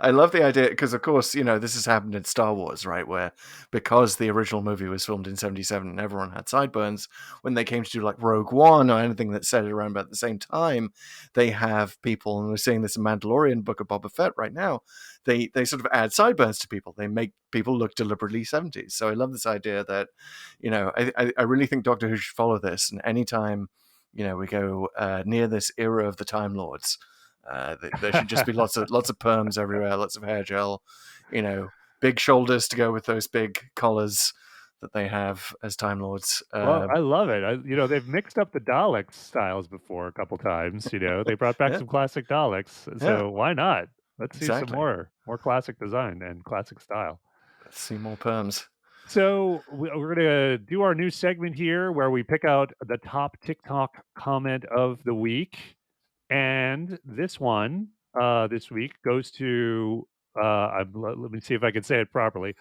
I love the idea because, of course, this has happened in Star Wars, right? Where because the original movie was filmed in '77 and everyone had sideburns, when they came to do like Rogue One or anything that set it around about the same time, they have people, and we're seeing this in Mandalorian, Book of Boba Fett right now. They sort of add sideburns to people. They make people look deliberately '70s. So I love this idea that, I really think Doctor Who should follow this, and anytime we go near this era of the Time Lords. There should just be lots of perms everywhere, lots of hair gel, big shoulders to go with those big collars that they have as Time Lords. Well, I love it. They've mixed up the Dalek styles before a couple times. They brought back Yeah, some classic Daleks, yeah, so why not? Let's see some exactly. more classic design and classic style. Let's see more perms. So we're gonna do our new segment here where we pick out the top TikTok comment of the week, and this one this week goes to let me see if I can say it properly.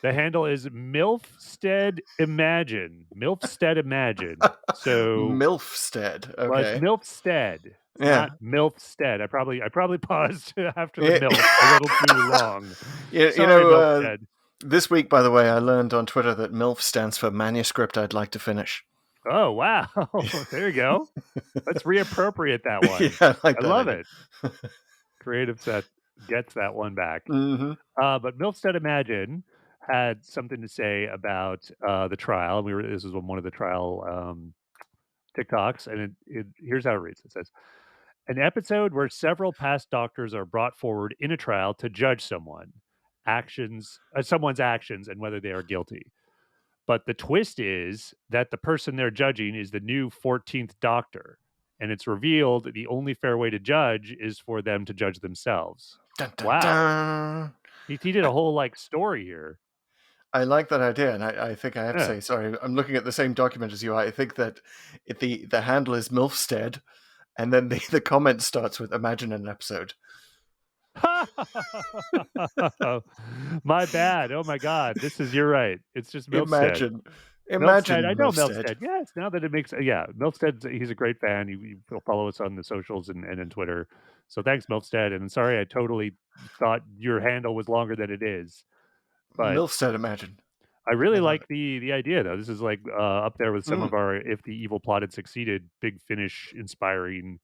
The handle is Milfstead Imagine. Milfstead Imagine. So, Milfstead. well, it's Okay. Milfstead. It's not Yeah. Milfstead. I probably paused after the Yeah. milf a little too long. you, you Sorry, know, Milfstead. this week, by the way, I learned on Twitter that MILF stands for manuscript I'd like to finish. Oh, wow. There you go. Let's reappropriate that Yeah, one. I like I that love idea. it. Creative set gets that one back. Hmm. But Milfstead Imagine had something to say about the trial. This was one of the trial TikToks, and here's how it reads. It says, "An episode where several past doctors are brought forward in a trial to judge someone's actions and whether they are guilty. But the twist is that the person they're judging is the new 14th Doctor, and it's revealed that the only fair way to judge is for them to judge themselves." Dun, dun, Wow, dun. he did a whole story here. I like that idea, and I think I have to Yeah. say, sorry, I'm looking at the same document as you. I think that the handle is Milfstead, and then the comment starts with "Imagine an episode." My bad. Oh my god. You're right. It's just Milstead. Imagine, Milstead, I imagine know Milfstead. Milstead. Yes, now that it makes yeah, Milstead, he's a great fan. You follow us on the socials and on Twitter. So thanks, Milstead. And sorry, I totally thought your handle was longer than it is. But Milfstead, imagine. I I really love like it. the idea though. This is up there with some Mm. of our "If the Evil Plot Had Succeeded" big finish inspiring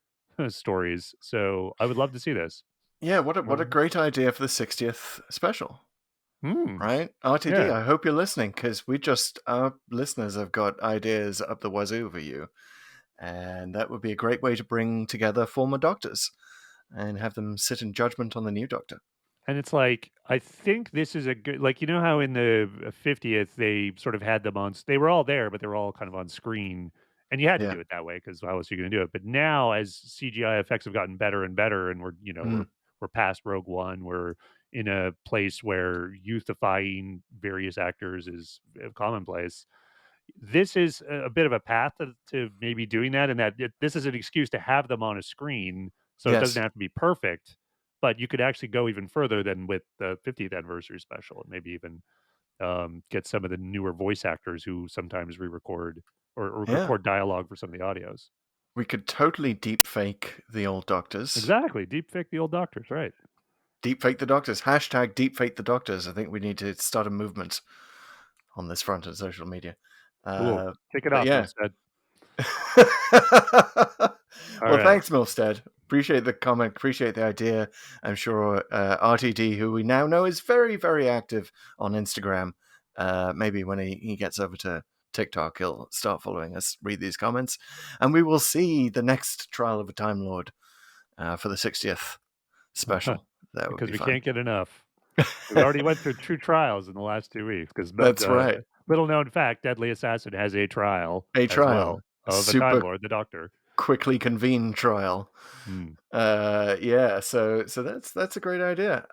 stories. So I would love to see this. Yeah, what a Um, great idea for the 60th special, hmm. right? RTD, Yeah. I hope you're listening because our listeners have got ideas up the wazoo for you, and that would be a great way to bring together former doctors and have them sit in judgment on the new doctor. And it's I think this is a good how in the 50th they sort of had them they were all there, but they were all kind of on screen, and you had to Yeah. do it that way because how else are you gonna do it? But now as CGI effects have gotten better and better, and Mm. we're past Rogue One, we're in a place where youthifying various actors is commonplace. This is a bit of a path to maybe doing that, and this is an excuse to have them on a screen, so it doesn't Yes. have to be perfect, but you could actually go even further than with the 50th anniversary special, and maybe even get some of the newer voice actors who sometimes re-record or Yeah. record dialogue for some of the audios. We could totally deep fake the old doctors. Exactly, deep fake the old doctors, right? Deep fake the doctors. Hashtag deep fake the doctors. I think we need to start a movement on this front of social media. Cool. Kick it But off, yeah. Milstead. All Well, right. thanks, Milstead. Appreciate the comment. Appreciate the idea. I'm sure RTD, who we now know is very, very active on Instagram, maybe when he gets over to TikTok, he'll start following us, read these comments, and we will see the next Trial of a Time Lord for the 60th special. That would Because be we fun. can't get enough. We already went through 2 trials in the last 2 weeks, 'cause That's right. little known fact, Deadly Assassin has a trial A as trial. well of a Time Super Lord, the Doctor. quickly convened trial. Hmm. Yeah, so that's a great idea.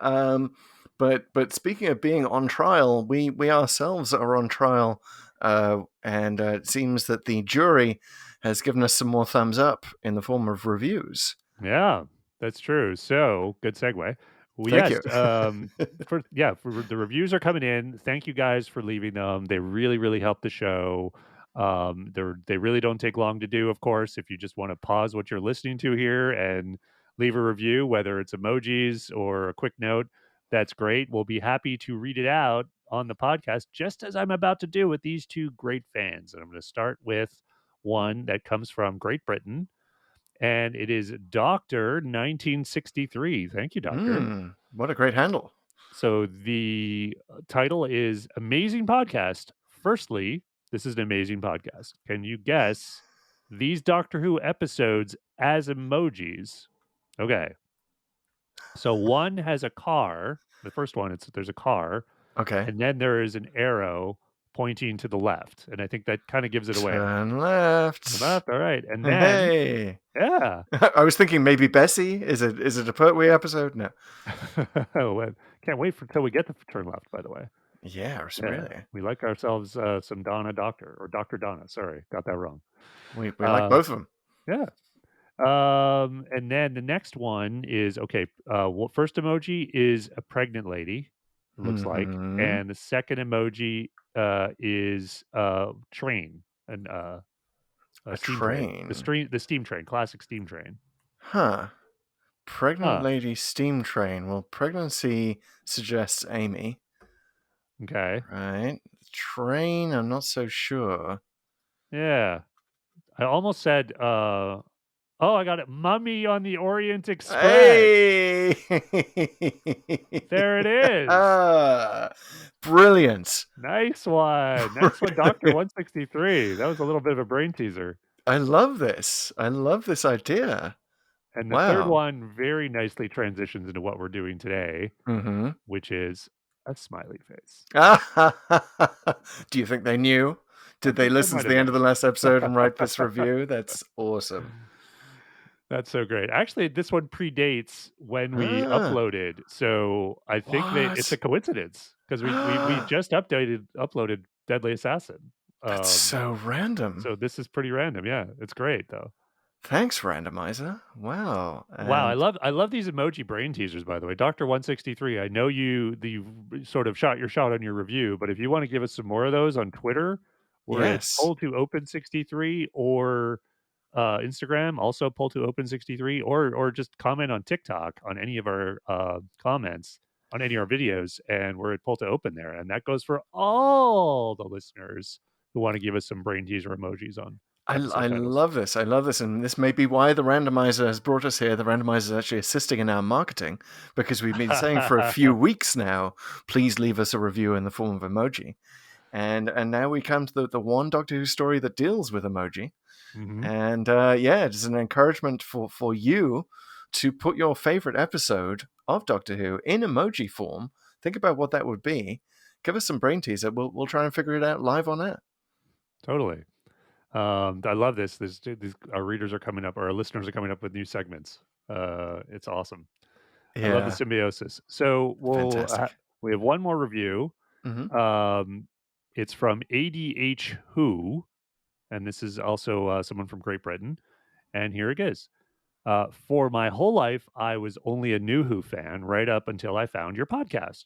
But speaking of being on trial, we ourselves are on trial, and it seems that the jury has given us some more thumbs up in the form of reviews. Yeah, that's true. So, good segue. Well, Thank you. yes, for the reviews are coming in. Thank you guys for leaving them. They really, really help the show. They really don't take long to do, of course. If you just want to pause what you're listening to here and leave a review, whether it's emojis or a quick note, that's great. We'll be happy to read it out on the podcast, just as I'm about to do with these two great fans. And I'm going to start with one that comes from Great Britain, and it is Doctor 1963. Thank you, Doctor. What a great handle. So the title is Amazing Podcast. Firstly, this is an amazing podcast. Can you guess these Doctor Who episodes as emojis? Okay. So one has a car. The first one, there's a car, Okay. and then there is an arrow pointing to the left, and I think that kind of gives it away. Turn left. Left, all right, and then Hey. yeah. I was thinking maybe Bessie. Is it a Pertwee episode? No. Oh, well, can't wait till we get to turn left. By the way. Yeah, Yeah, really. we like ourselves some Donna Doctor or Dr. Donna. Sorry, got that wrong. We like both of them. Yeah. And then the next one is okay. First emoji is a pregnant lady, it looks like, and the second emoji is train and a steam train. The steam train, classic steam train. Huh. Pregnant lady steam train. Well, pregnancy suggests Amy. Okay. Right. Train, I'm not so sure. Yeah. I almost said oh, I got it. Mummy on the Orient Express. Hey! There it is. Brilliant. Nice one. Nice one, Dr. 163. That was a little bit of a brain teaser. I love this. I love this idea. And the third one very nicely transitions into what we're doing today, which is a smiley face. Do you think they knew? Did they listen to the end of the last episode and write this review? That's awesome. That's so great. Actually, this one predates when we uploaded, so I think it's a coincidence because we just uploaded Deadly Assassin. That's so random. So this is pretty random. Yeah, it's great though. Thanks, randomizer. Wow. Wow, I love these emoji brain teasers, by the way. Dr. 163, I know you sort of shot your shot on your review, but if you want to give us some more of those on Twitter, we're at Pull to Open 63 or Instagram, also Pull to Open 63, or just comment on TikTok on any of our comments on any of our videos, and we're at Pull to Open there. And that goes for all the listeners who want to give us some brain teaser emojis on. I love this. I love this. And this may be why the randomizer has brought us here. The randomizer is actually assisting in our marketing because we've been saying for a few weeks now, please leave us a review in the form of emoji. And now we come to the one Doctor Who story that deals with emoji. And it's an encouragement for you to put your favorite episode of Doctor Who in emoji form. Think about what that would be. Give us some brain teaser. We'll try and figure it out live on air. Totally. I love this. Our readers are coming up, or our listeners are coming up with new segments. It's awesome. I love the symbiosis. So we have one more review. It's from ADH Who, and this is also someone from Great Britain. And here it is. For my whole life, I was only a new Who fan right up until I found your podcast.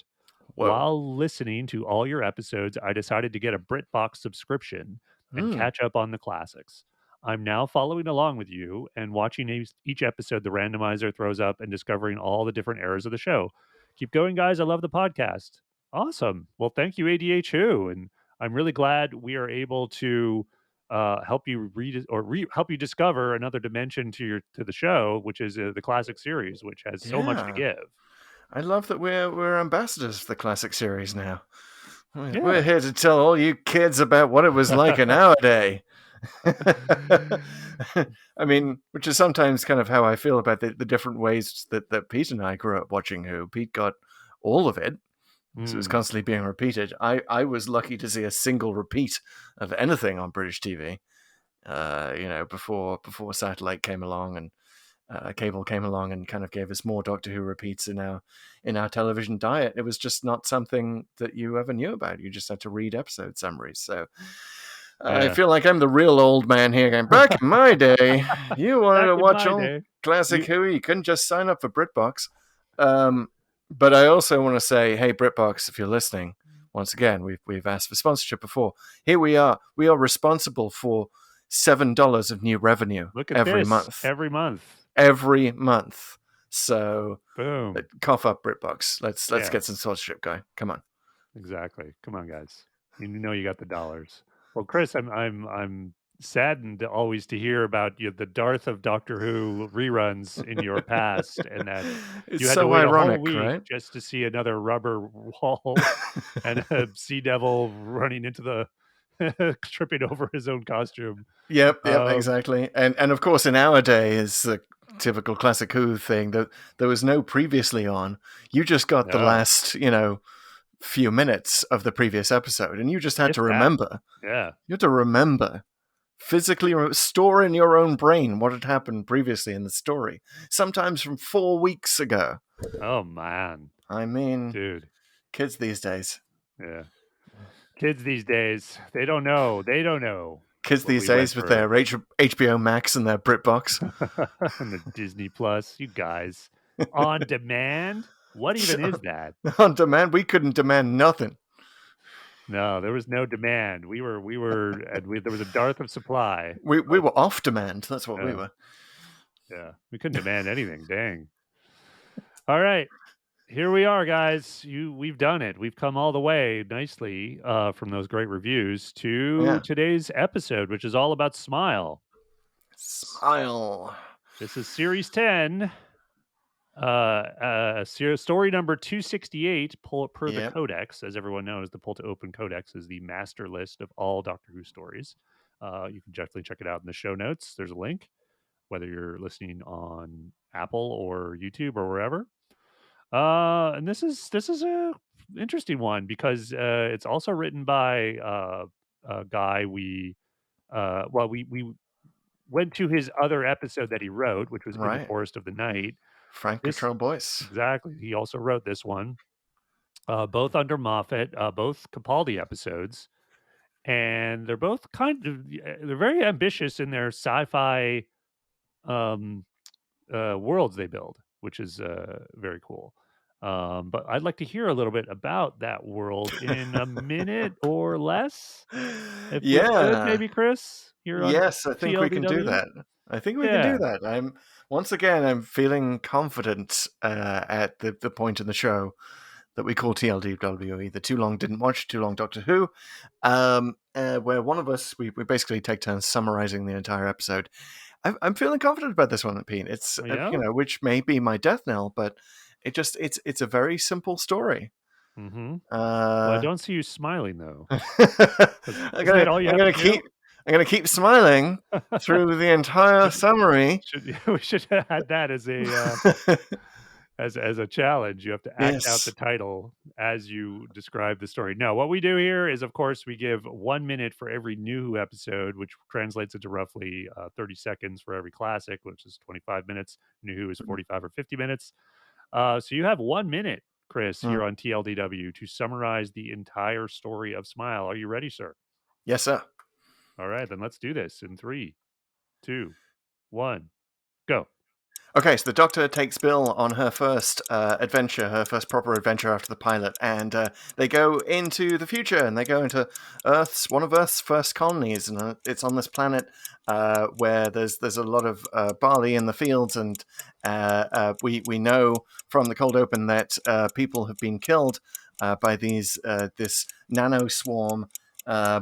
Whoa. While listening to all your episodes, I decided to get a BritBox subscription and catch up on the classics. I'm now following along with you and watching each episode the randomizer throws up and discovering all the different eras of the show. Keep going, guys. I love the podcast. Awesome. Well, thank you, ADH Who. And I'm really glad we are able to help you read or help you discover another dimension to the show, which is the classic series, which has so much to give. I love that we're ambassadors for the classic series now. We're here to tell all you kids about what it was like in our day. I mean, which is sometimes kind of how I feel about the different ways that Pete and I grew up watching Who. Pete got all of it, so it was constantly being repeated. I was lucky to see a single repeat of anything on British TV, before satellite came along and cable came along and kind of gave us more Doctor Who repeats in our television diet. It was just not something that you ever knew about. You just had to read episode summaries. So I feel like I'm the real old man here going, back in my day, you wanted to watch all classic Who, you couldn't just sign up for BritBox. But I also want to say, hey, BritBox, if you're listening, once again, we've asked for sponsorship before. Here we are. We are responsible for $7 of new revenue every month. Every month. Every month. So Boom. cough up BritBox. Let's Yeah, get some sponsorship going. Come on. exactly. Come on, guys. You know you got the dollars. Well, Chris, I'm saddened always to hear about the dearth of Doctor Who reruns in your past, and that It's you had to so wait a whole ironic, week right? just to see another rubber wall and a sea devil running into the tripping over his own costume. Yep, Um, exactly. And of course, in our day, it's the typical classic Who thing that there was no previously on. You just got the no, last, few minutes of the previous episode, and you just had if to that. remember. Yeah. You had to remember physically store in your own brain what had happened previously in the story, sometimes from 4 weeks ago. Oh man, I mean, dude. kids these days. Yeah. Kids these days, they don't know. They don't know Kids what these we went days with through. their HBO Max and their BritBox. And the Disney Plus, you guys. On demand? What even is that? On demand, we couldn't demand nothing. No, there was no demand. There was a dearth of supply. We were off demand. That's what we Yeah, were. yeah. We couldn't demand anything. Dang. All right. Here we are, guys. We've done it. We've come all the way nicely from those great reviews to Yeah. today's episode, which is all about Smile. Smile. This is series 10. Story number 268, per the Yep. Codex. As everyone knows, the Pull to Open Codex is the master list of all Doctor Who stories. You can definitely check it out in the show notes. There's a link, whether you're listening on Apple or YouTube or wherever. And this is a interesting one because it's also written by a guy we went to his other episode that he wrote, which was In the Right. Forest of the Night. Frank This Cottrell-Boyce. exactly. He also wrote this one, both under Moffat, both Capaldi episodes, and they're both they're very ambitious in their sci-fi um, worlds they build, which is very cool. But I'd like to hear a little bit about that world in a minute or less, if we could, Yeah. maybe Chris, here on Yes, I think we can do TLDW. that. I think we can do Yeah. that. I'm feeling confident at the point in the show that we call TLDW, either Too Long Didn't Watch, Too Long Doctor Who, where one of us, we basically take turns summarizing the entire episode. I'm feeling confident about this one, Pete. It's, Yeah. which may be my death knell, but it's a very simple story. Mm-hmm. Well, I Uh, don't see you smiling though. I'm Isn't gonna that all you I'm have to gonna do? keep I'm gonna keep smiling through the entire should summary. should we should have had that as a as a challenge. You have to act out the Yes. title as you describe the story. No, what we do here is, of course, we give 1 minute for every new Who episode, which translates into roughly 30 seconds for every classic, which is 25 minutes. New Who is 45 or 50 minutes. So you have 1 minute, Chris, Mm. here on TLDW to summarize the entire story of Smile. Are you ready, sir? Yes, sir. All right, then let's do this in three, two, one, go. Okay, so the Doctor takes Bill on her first adventure, her first proper adventure after the pilot, and they go into the future, and they go into one of Earth's first colonies, and it's on this planet where there's a lot of barley in the fields, and we know from the cold open that people have been killed by this nano swarm.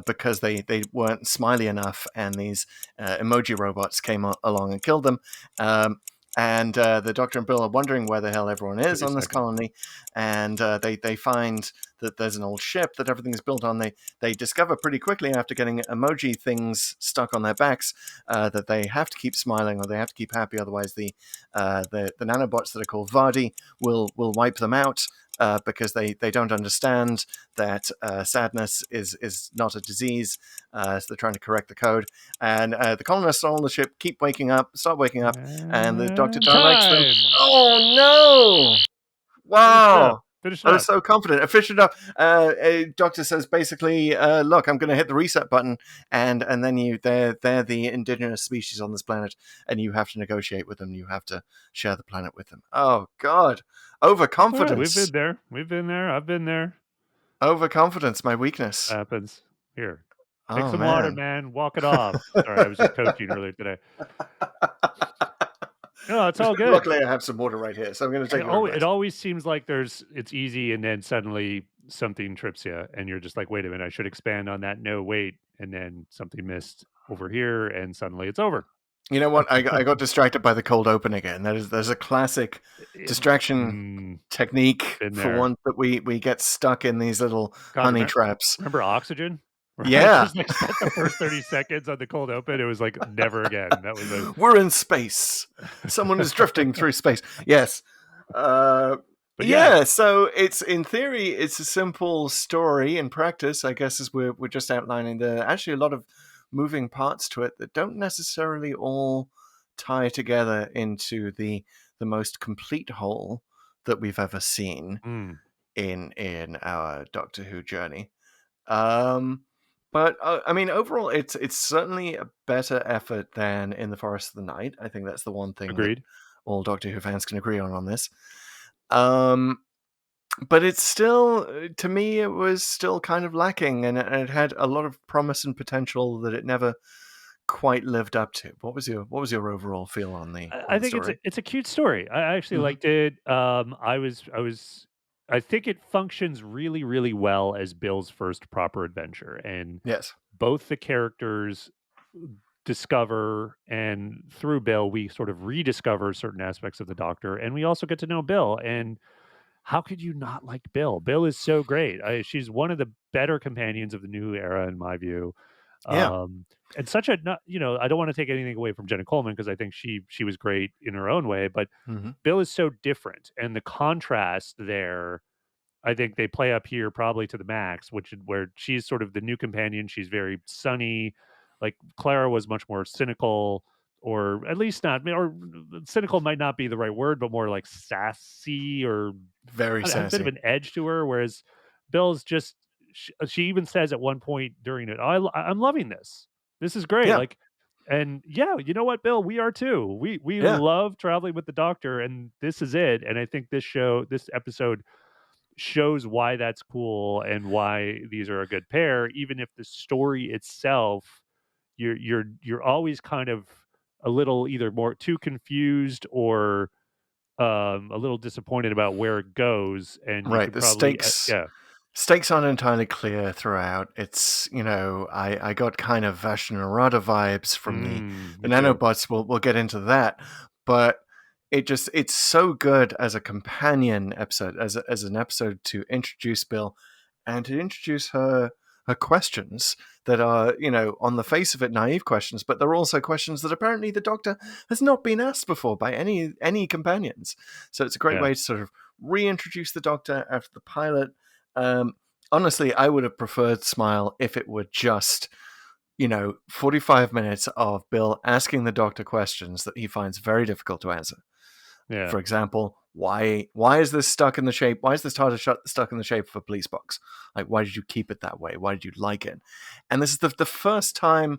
Because they weren't smiley enough, and these emoji robots came along and killed them. And the Doctor and Bill are wondering where the hell everyone is 30 on this seconds. colony, and they find that there's an old ship that everything is built on. They discover pretty quickly after getting emoji things stuck on their backs that they have to keep smiling or they have to keep happy, otherwise the nanobots that are called Vardy will wipe them out. Because they don't understand that sadness is not a disease, so they're trying to correct the code. And the colonists on the ship start waking up, and the Doctor And directs them. time. Oh no! Finish it up. Wow! Finish it I was up. so confident. I fished it up. Doctor says basically, "Look, I'm going to hit the reset button, and then they're the indigenous species on this planet, and you have to negotiate with them. You have to share the planet with them." Oh God, All right, we've been overconfidence. there. We've been there. I've been there. Overconfidence, my weakness. Happens. Here, take Oh some water, man. man. Walk it off. Sorry, I was just coaching earlier today. No, it's all good. Luckily, I have some water right here, so I'm going to take your It advice. always seems like it's easy, and then suddenly something trips you, and you're just like, "Wait a minute, I should expand on that. No, wait." And then something missed over here, and suddenly it's over. You know what? I got distracted by the cold open again. There's a classic It distraction mm, technique been for there. one that we get stuck in these little God, honey traps. remember Oxygen? Where I Yeah, just, like, spent the first 30 seconds on the cold open, it was like, never again. That was a we're in space. Someone is drifting through space. Yes. Uh, but yeah, yeah. So it's in theory, it's a simple story. In practice, I guess, as we're just outlining, there are actually a lot of moving parts to it that don't necessarily all tie together into the most complete whole that we've ever seen mm, in our Doctor Who journey. Um, but I mean, overall, it's certainly a better effort than in the Forest of the Night. I think that's the one thing that agreed. all Doctor Who fans can agree on this. Um, but it's still, to me, it was still kind of lacking, and it had a lot of promise and potential that it never quite lived up to. What was your overall feel on I the think story? it's a cute story. I actually Hmm. liked it. I think it functions really, really well as Bill's first proper adventure, and Yes. both the characters discover, and through Bill, we sort of rediscover certain aspects of the Doctor, and we also get to know Bill. And how could you not like Bill? Bill is so great. She's one of the better companions of the new era, in my view. Yeah. Um, and such a not, I don't want to take anything away from Jenna Coleman because I think she was great in her own way, but Hmm. Bill is so different, and the contrast there, I think they play up here probably to the max, which is where she's sort of the new companion. She's very sunny. Like Clara was much more cynical, or at least not, or cynical might not be the right word, but more like sassy, or Very has a bit of sassy. an edge to her. Whereas Bill's just, she even says at one point during it, I'm loving this. This is great. Yeah. Like, and yeah, you know what, Bill, we are too. We Yeah. love traveling with the Doctor, and this is it. And I think this episode shows why that's cool and why these are a good pair, even if the story itself, you're always kind of a little either more too confused, or a little disappointed about where it goes, and you Right. could probably yeah, Stakes aren't entirely clear throughout. It's, I got kind of Vashnarada vibes from the me too, nanobots. We'll get into that, but it's so good as a companion episode, as an episode to introduce Bill and to introduce her questions that are, on the face of it, naive questions, but they're also questions that apparently the Doctor has not been asked before by any companions. So it's a great yeah, way to sort of reintroduce the Doctor after the pilot. um, Honestly, I would have preferred Smile if it were just, 45 minutes of Bill asking the Doctor questions that he finds very difficult to answer. yeah, For example, why is this stuck in the shape? Why is this TARDIS stuck in the shape of a police box? Like, why did you keep it that way? Why did you like it? And this is the first time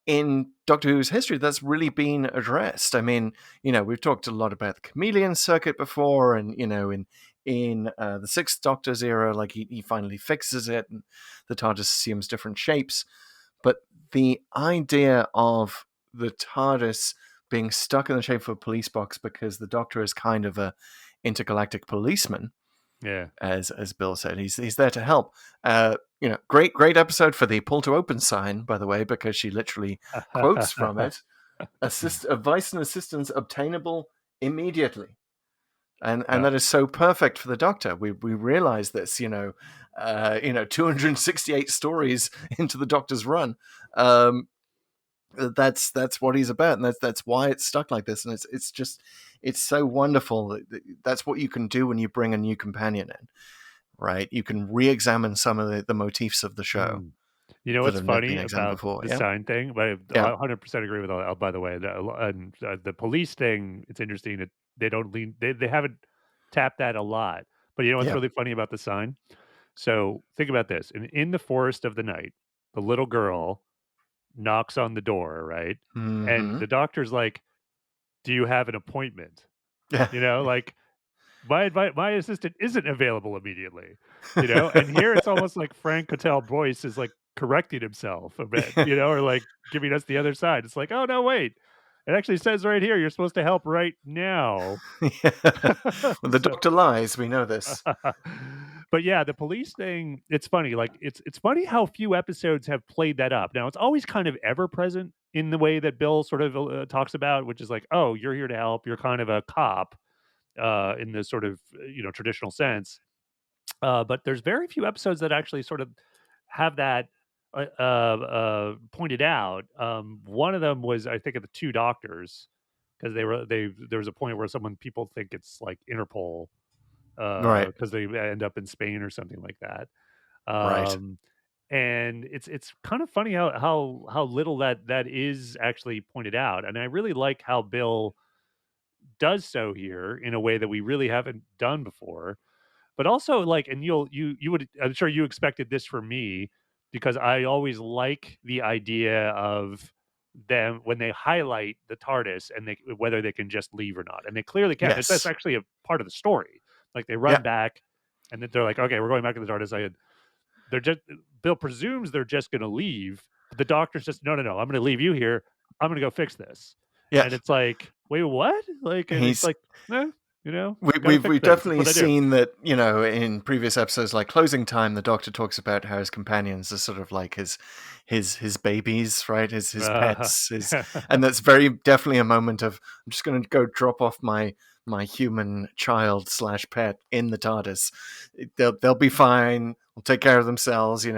in Doctor Who's history that's really been addressed. I mean, we've talked a lot about the chameleon circuit before, and in the Sixth Doctor's era, like he finally fixes it, and the TARDIS assumes different shapes. But the idea of the TARDIS being stuck in the shape of a police box because the Doctor is kind of a intergalactic policeman, yeah. as Bill said. He's there to help. Great episode for the pull to open sign, by the way, because she literally quotes from it. Advice and assistance obtainable immediately. And Yeah, that is so perfect for the Doctor. We realize this, 268 stories into the Doctor's run. Um, that's what he's about, and that's why it's stuck like this. And it's so wonderful. That's what you can do when you bring a new companion in, right? You can re-examine some of the motifs of the show mm. You know that what's have never been funny examined about before. the Yeah, sign thing? But yeah, I 100% agree with all. By the way, the police thing. It's interesting that they don't lean. They haven't tapped that a lot. But you know what's yeah. really funny about the sign? So think about this: in the forest of the night, the little girl knocks on the door, right? And Mm-hmm. the doctor's like, "Do you have an appointment?" Yeah. Like, my assistant isn't available immediately, and here it's almost like Frank Cottrell-Boyce is like correcting himself a bit, or like giving us the other side. It's like, oh no, wait. It actually says right here, you're supposed to help right now. Yeah. Well, the So doctor lies. We know this. but yeah, the police thing, it's funny. Like it's funny how few episodes have played that up. Now it's always kind of ever present in the way that Bill sort of talks about, which is like, oh, you're here to help. You're kind of a cop in this sort of traditional sense. But there's very few episodes that actually sort of have that pointed out. One of them was, I think, of the two doctors because they there was a point where people think it's like Interpol Right. because they end up in Spain or something like that. Right. Um, and it's kind of funny how little that is actually pointed out. And I really like how Bill does so here in a way that we really haven't done before. But also, like, and you would, I'm sure you expected this from me because I always like the idea of them when they highlight the TARDIS and they whether they can just leave or not, and they clearly can. That's Yes. actually a part of the story. Like they run Yeah. back, and then they're like, "Okay, we're going back to the TARDIS." They're just Bill presumes they're just going to leave, but the doctor's just, "No, no, no, I'm going to leave you here. I'm going to go fix this," Yeah. and it's like, "Wait, what?" Like, and it's He's like, eh, got to we've fix we've things. That's definitely what I do. seen that, in previous episodes like Closing Time, the Doctor talks about how his companions are sort of like his babies, right? His Uh, pets, and that's very definitely a moment of, I'm just going to go drop off my human child slash pet in the TARDIS. They'll be fine. Will take care of themselves. The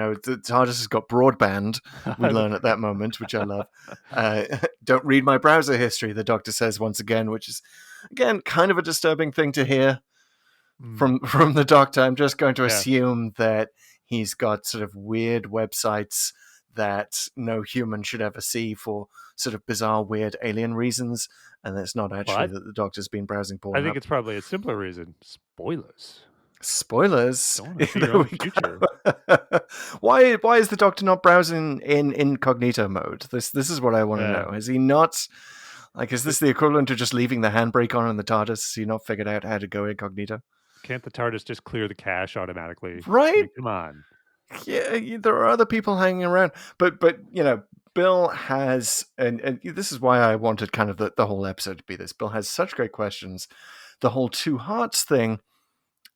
TARDIS has got broadband. We learn at that moment, which I love. Don't read my browser history, the Doctor says once again, which is, again, kind of a disturbing thing to hear mm, from the Doctor. I'm just going to yeah. assume that he's got sort of weird websites that no human should ever see for sort of bizarre, weird alien reasons, and it's not Well, actually that the Doctor's been browsing I think Pornhub. it's probably a simpler reason. Spoilers. Spoilers. Don't want to see your There own we future. go. Why is the Doctor not browsing in incognito mode? This is what I want to Yeah. know. Is he not, like, is Th- this the equivalent of just leaving the handbrake on in the TARDIS? So you not figured out how to go incognito? Can't the TARDIS just clear the cache automatically? I Right? mean, come on. Yeah, there are other people hanging around, but Bill has, and this is why I wanted kind of the whole episode to be this. Bill has such great questions. The whole two hearts thing,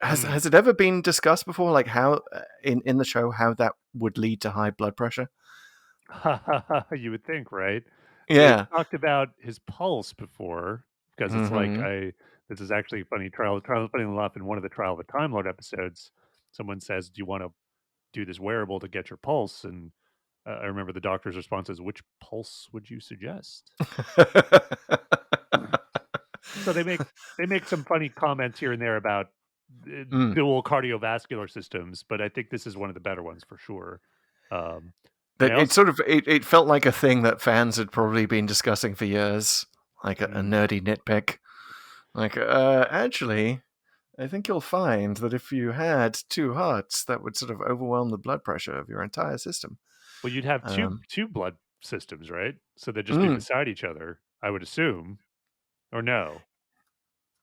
Mm. has it ever been discussed before? Like how, in the show, how that would lead to high blood pressure? You would think, right? They've Yeah. talked about his pulse before because it's like Mm-hmm. this is actually funny. Funny enough, in one of the Trial of a Time Lord episodes, someone says, "Do you want to do this wearable to get your pulse?" And I remember the doctor's response is, "Which pulse would you suggest?" So they make some funny comments here and there about Mm. dual cardiovascular systems, but I think this is one of the better ones for sure. And I That it also sort of it felt like a thing that fans had probably been discussing for years, like a mm, nerdy nitpick. Like, actually, I think you'll find that if you had two hearts, that would sort of overwhelm the blood pressure of your entire system. well, you'd have Um, two blood systems, right? So they'd just be mm, beside each other, I would assume, or no?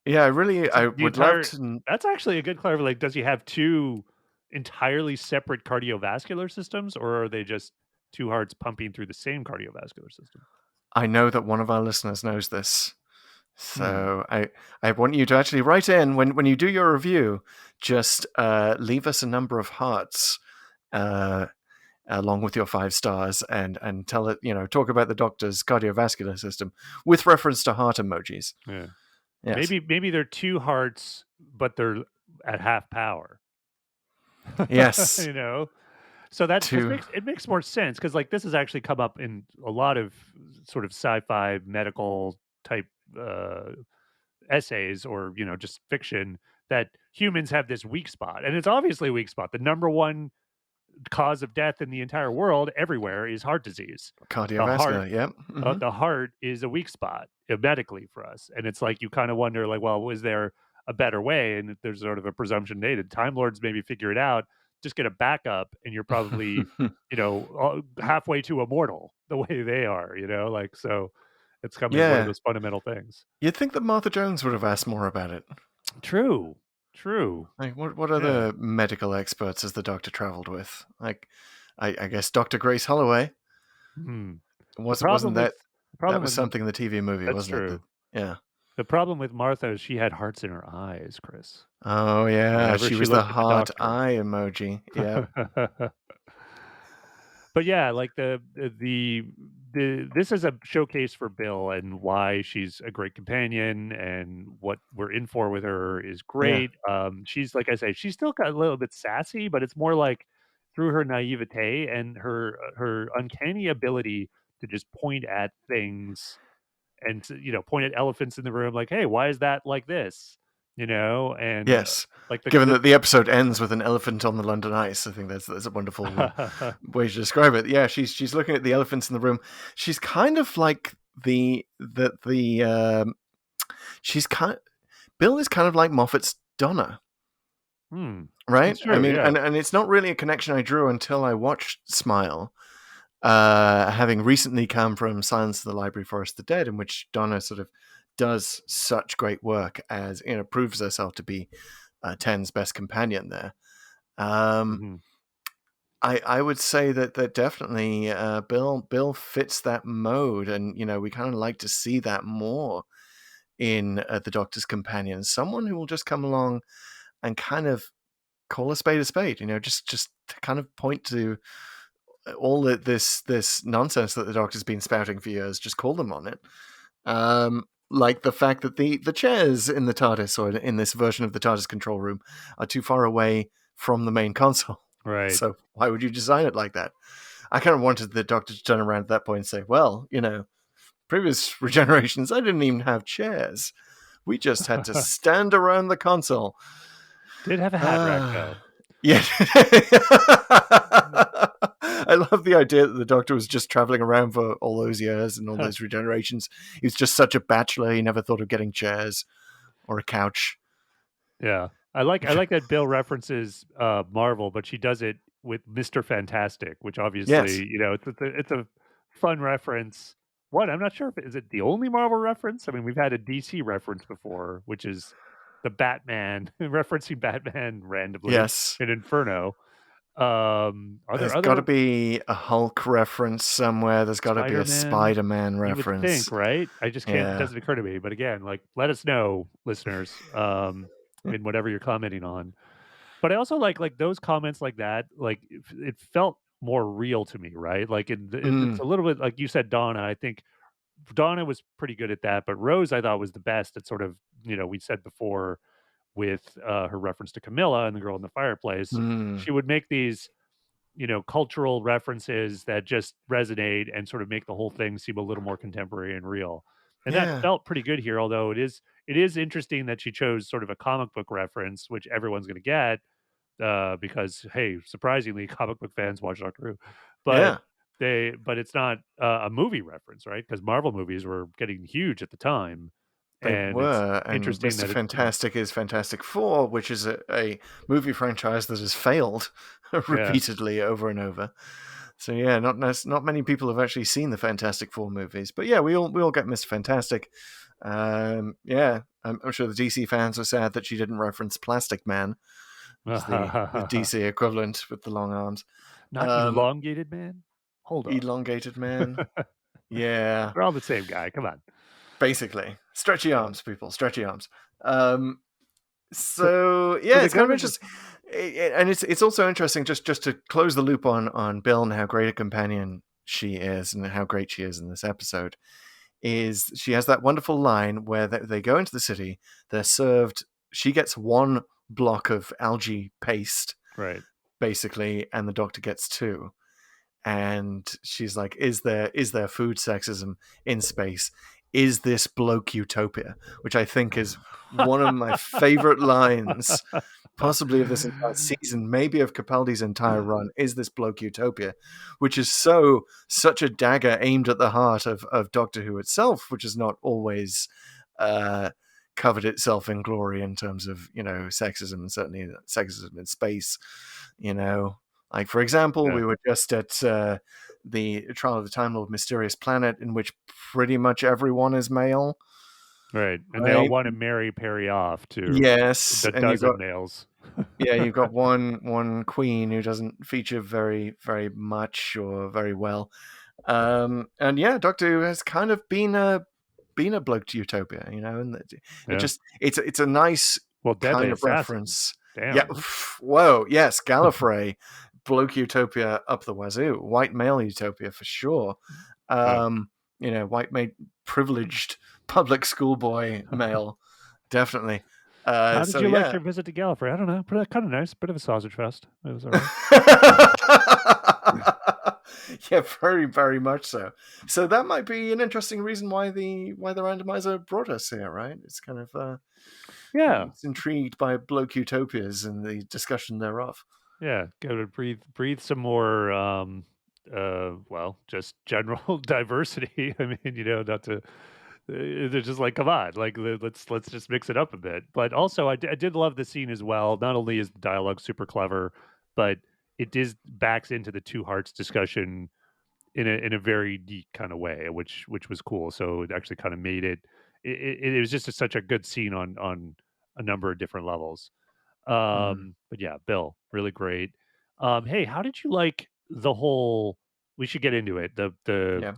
yeah, So I the would love entire to. that's actually a good clarify. Like, does he have two entirely separate cardiovascular systems, or are they just two hearts pumping through the same cardiovascular system? I know that one of our listeners knows this, Hmm. so I want you to actually write in when you do your review. Just leave us a number of hearts. Uh, Along with your 5 stars, and tell it, talk about the Doctor's cardiovascular system with reference to heart emojis. Yeah. Yes. Maybe they're two hearts, but they're at half power. Yes. you know, so that this To makes more sense because like this has actually come up in a lot of sort of sci-fi medical type uh, essays or just fiction that humans have this weak spot, and it's obviously a weak spot. The number one cause of death in the entire world, everywhere, is heart disease. The heart cardiovascular, yep. Hmm. the heart is a weak spot medically for us, and it's like you kind of wonder, like, well, is there a better way? And there's sort of a presumption made. And Time Lords maybe figure it out. Just get a backup, and you're probably, halfway to immortal the way they are. Like so, it's coming one of Yeah. those fundamental things. You'd think that Martha Jones would have asked more about it. True, true, Like, what yeah. other medical experts has the Doctor traveled with? Like, I guess Dr. Grace Holloway Hmm. The wasn't problem with that. The That problem was with something in the TV movie, That's wasn't it? true. Yeah. The problem with Martha is she had hearts in her eyes, Chris. Oh, yeah, Whenever she she was the looked at the heart doctor. eye emoji. Yep. But yeah, like this is a showcase for Bill and why she's a great companion and what we're in for with her is Yeah. great. She's like I say, she's still got a little bit sassy, but it's more like through her naivete and her uncanny ability to just point at things and to, point at elephants in the room like, "Hey, why is that like this?" And Yes. like Given the that the episode ends with an elephant on the London ice, I think that's a wonderful way to describe it. Yeah, she's looking at the elephants in the room. She's kind of like she's kind. Bill is kind of like Moffat's Donna, Hmm, right? that's I true, mean, yeah. and it's not really a connection I drew until I watched Smile, having recently come from Silence of the Library, Forest of the Dead, in which Donna sort of does such great work as proves herself to be Ten's best companion there. Um, Mhm. I would say that definitely Bill fits that mode, and we kind of like to see that more in the Doctor's companion, someone who will just come along and kind of call a spade a spade. Just to kind of point to all this nonsense that the Doctor's been spouting for years. Just call them on it. Like the fact that the chairs in the TARDIS or in this version of the TARDIS control room are too far away from the main console. Right. So why would you design it like that? I kind of wanted the Doctor to turn around at that point and say, well, previous regenerations, I didn't even have chairs. We just had to stand around the console. Did have a hat rack, though. Yeah. I love the idea that the Doctor was just traveling around for all those years and all those regenerations. He was just such a bachelor, he never thought of getting chairs or a couch. Yeah. I like that Bill references, Marvel, but she does it with Mr. Fantastic, which Yes. obviously, it's a fun reference. What? I'm not sure if is it the only Marvel reference? I mean, we've had a DC reference before, which is the Batman, referencing Batman randomly Yes. in Inferno. Are there There's got to other be a Hulk reference somewhere. There's got to be a Spider-Man? Spider-Man You would think, reference. right? I just can't it Yeah. doesn't occur to me, but again, like, let us know, listeners, in whatever you're commenting on. But I also like those comments like that, like, it felt more real to me, right? Like, it's Mm, a little bit like you said, Donna, I think Donna was pretty good at that, but Rose, I thought, was the best at sort of, we said before with, her reference to Camilla and the girl in the fireplace, mm. she would make these cultural references that just resonate and sort of make the whole thing seem a little more contemporary and real. And that Yeah. felt pretty good here, although it is interesting that she chose sort of a comic book reference, which everyone's going to get because hey, surprisingly, comic book fans watch Doctor Who, but Yeah. but it's not a movie reference, right? Because Marvel movies were getting huge at the time, They and it's were, and interesting Mr. that it's. Fantastic is Fantastic Four, which is a movie franchise that has failed Yeah, repeatedly over and over. So yeah, not many people have actually seen the Fantastic Four movies, but yeah, we all get Mr. Fantastic. Yeah, I'm sure the DC fans were sad that she didn't reference Plastic Man, which is the not DC equivalent with the long arms. Um, elongated man. Hold on. Elongated Man. Yeah, They're all the same guy, come on. basically stretchy Yeah. arms, people, stretchy arms. Um, So So so yeah, they it's kind go of to the interesting, and it's also interesting just to close the loop on Bill and how great a companion she is and how great she is in this episode. Is she has that wonderful line where they go into the city, they're served. She gets one block of algae paste right. basically, and the Doctor gets two, and she's like, is there food sexism in space? Is this bloke utopia? Which I think is one of my favorite lines, possibly of this entire season, maybe of Capaldi's entire run. Is this bloke utopia? Which is such a dagger aimed at the heart of Doctor Who itself, which is not always uh, covered itself in glory in terms of sexism, and certainly sexism in space. You know, like, for example, Yeah, we were just at the Trial of the Time Lord Mysterious Planet, in which pretty much everyone is male, right, and they all right? wanna marry Perry off to Yes, the and you've got dozen males. one queen who doesn't feature very very much or very well, And yeah, Doctor Who has kind of been a bloke to Utopia, you know, and it Yeah. just it's a nice Well, Deadly kind of Assassin. reference. Yeah, Damn. whoa, yes, Gallifrey, bloke Utopia up the wazoo, white male Utopia for sure. Yeah. Um, you know, white male privileged public schoolboy male, definitely. How did So you like yeah. your visit to Gallifrey? I don't know. Kind of nice. Bit of a sausage fest. It was all right. Yeah, very, very much so. So that might be an interesting reason why the randomizer brought us here, right? It's kind of Yeah. it's intrigued by bloke utopias and the discussion thereof. Yeah. Go to breathe some more well, just general diversity. I mean, not to they're just like, come on, like let's just mix it up a bit. But also, I did love the scene as well. Not only is the dialogue super clever, but it is backs into the two hearts discussion in a very neat kind of way, which was cool. So it actually kind of made it. It was just such a good scene on a number of different levels. Mm, But yeah, Bill, really great. Hey, how did you like the whole? We should get into it. yeah.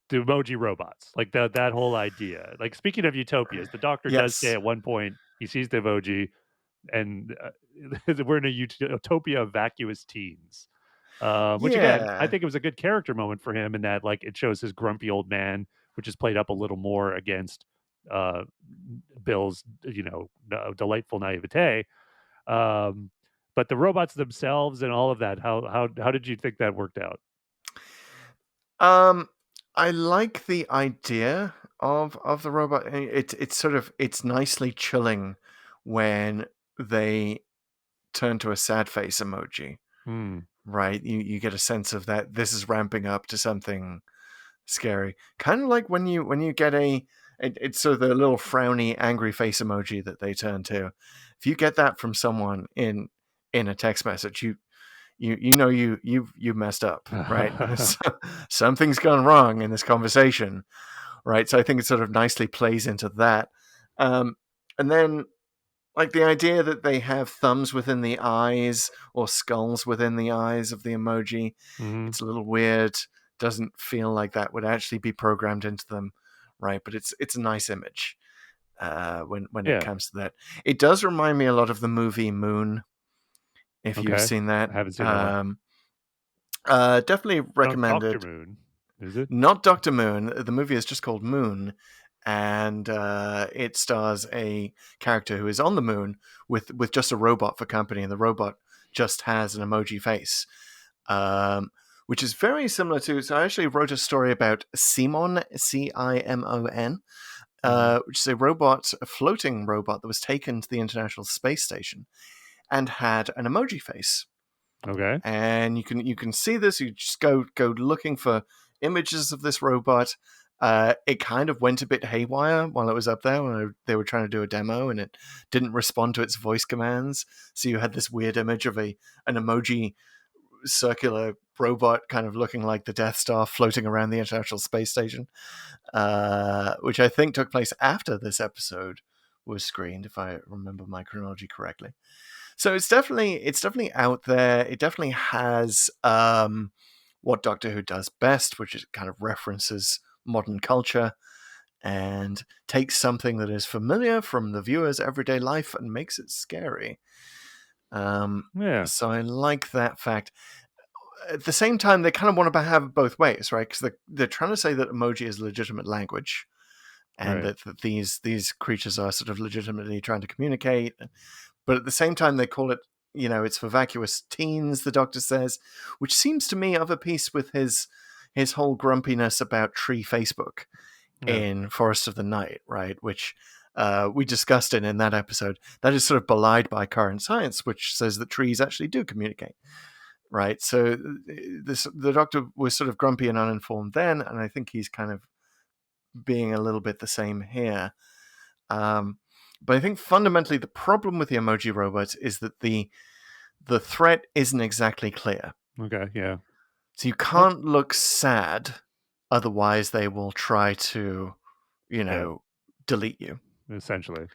The emoji robots, like that whole idea. Like speaking of utopias, the doctor does say Yes. at one point he sees the emoji, and we're in a utopia of vacuous teens. Which again, I Yeah. think it was a good character moment for him in that like it shows his grumpy old man, which is played up a little more against uh, Bill's delightful naivete. Um, but the robots themselves and all of that, how did you think that worked out? Um, I like the idea of the robot. It's sort of it's nicely chilling when they turn to a sad face emoji, Hmm. right? You get a sense of that this is ramping up to something scary. Kind of like when you get it's sort of the little frowny angry face emoji that they turn to. If you get that from someone in a text message, you know you messed up, right? Something's gone wrong in this conversation, right? So I think it sort of nicely plays into that. Um, and then like the idea that they have thumbs within the eyes or skulls within the eyes of the emoji, Hmm. it's a little weird. Doesn't feel like that would actually be programmed into them, right? But it's a nice image when it Yeah. comes to that. It does remind me a lot of the movie Moon, if you've Okay. seen I that. haven't seen that one. Definitely Not Doctor recommended. Moon, is it? Not Doctor Moon. The movie is just called Moon, and it stars a character who is on the moon with just a robot for company, and the robot just has an emoji face, which is very similar to. So I actually wrote a story about Simon, Cimon, Mhm. which is a robot, a floating robot that was taken to the International Space Station and had an emoji face. Okay. And you can see this. You just go looking for images of this robot. It kind of went a bit haywire while it was up there when they were trying to do a demo, and it didn't respond to its voice commands. So you had this weird image of an emoji circular robot, kind of looking like the Death Star floating around the International Space Station, which I think took place after this episode was screened, if I remember my chronology correctly. So it's definitely out there. It definitely has what Doctor Who does best, which is kind of references modern culture and takes something that is familiar from the viewer's everyday life and makes it scary. Um, Yeah. so I like that fact. At the same time, they kind of want to have it both ways, right? Because they're trying to say that emoji is legitimate language, and Right. that these creatures are sort of legitimately trying to communicate. But at the same time, they call it, you know, it's for vacuous teens, the Doctor says, which seems to me of a piece with his whole grumpiness about tree Facebook Yeah. in Forest of the Night, right? Which we discussed in that episode. That is sort of belied by current science, which says that trees actually do communicate, right? So the Doctor was sort of grumpy and uninformed then, and I think he's kind of being a little bit the same here. Um, but I think fundamentally the problem with the emoji robots is that the threat isn't exactly clear. Okay. Yeah. So you Oh, can't look sad, otherwise they will try to, you yeah. know, delete you. Essentially.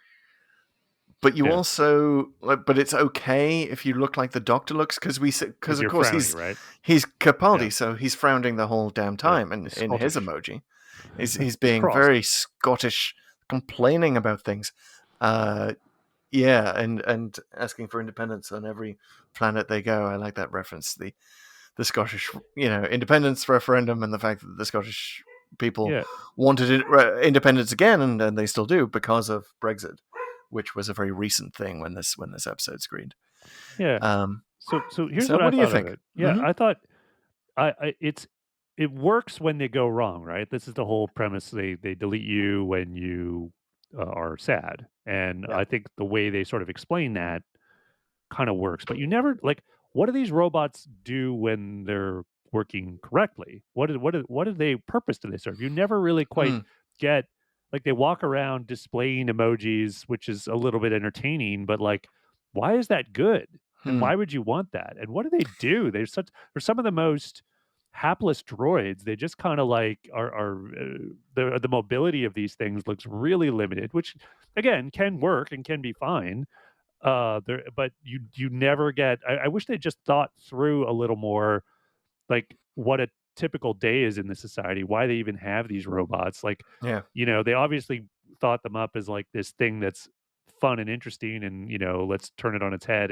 but you Yeah, also, but it's okay if you look like the Doctor looks, because because of you're course frowny, right? he's Yeah, Capaldi, so he's frowning the whole damn yeah. time, and He's in his Scottish. emoji, he's He's being cross. very Scottish, complaining about things. Yeah, and asking for independence on every planet they go. I like that reference. The Scottish, independence referendum, and the fact that the Scottish people Yeah, wanted independence again, and they still do because of Brexit, which was a very recent thing when this episode screened. yeah. Um, So here's so what what I do you thought of think? it. Yeah, Mm-hmm. I thought it works when they go wrong, right? This is the whole premise. They delete you when you are sad, and Yeah. I think the way they sort of explain that kind of works. But you never like, what do these robots do when they're working correctly? What do they purpose do they serve? You never really quite Hmm. get, like, they walk around displaying emojis, which is a little bit entertaining, but like, why is that good? And Hmm. why would you want that? And what do they do? They're some of the most hapless droids. They just kind of like the mobility of these things looks really limited, which again can work and can be fine, there, but you never get. I wish they just thought through a little more, like, what a typical day is in the society, why they even have these robots. Like, Yeah. they obviously thought them up as like this thing that's fun and interesting, and let's turn it on its head,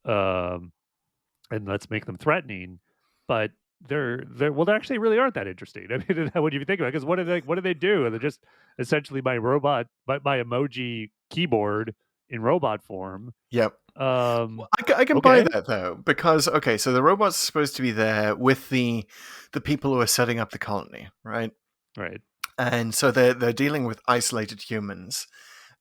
um and let's make them threatening. But they're well, they actually really aren't that interesting. I mean, when you think about it, because what do they do? They're just essentially my robot, my emoji keyboard in robot form. Yep. Um, Well, I can buy okay, that though, because okay, so the robots are supposed to be there with the people who are setting up the colony, right? right, And so they're dealing with isolated humans.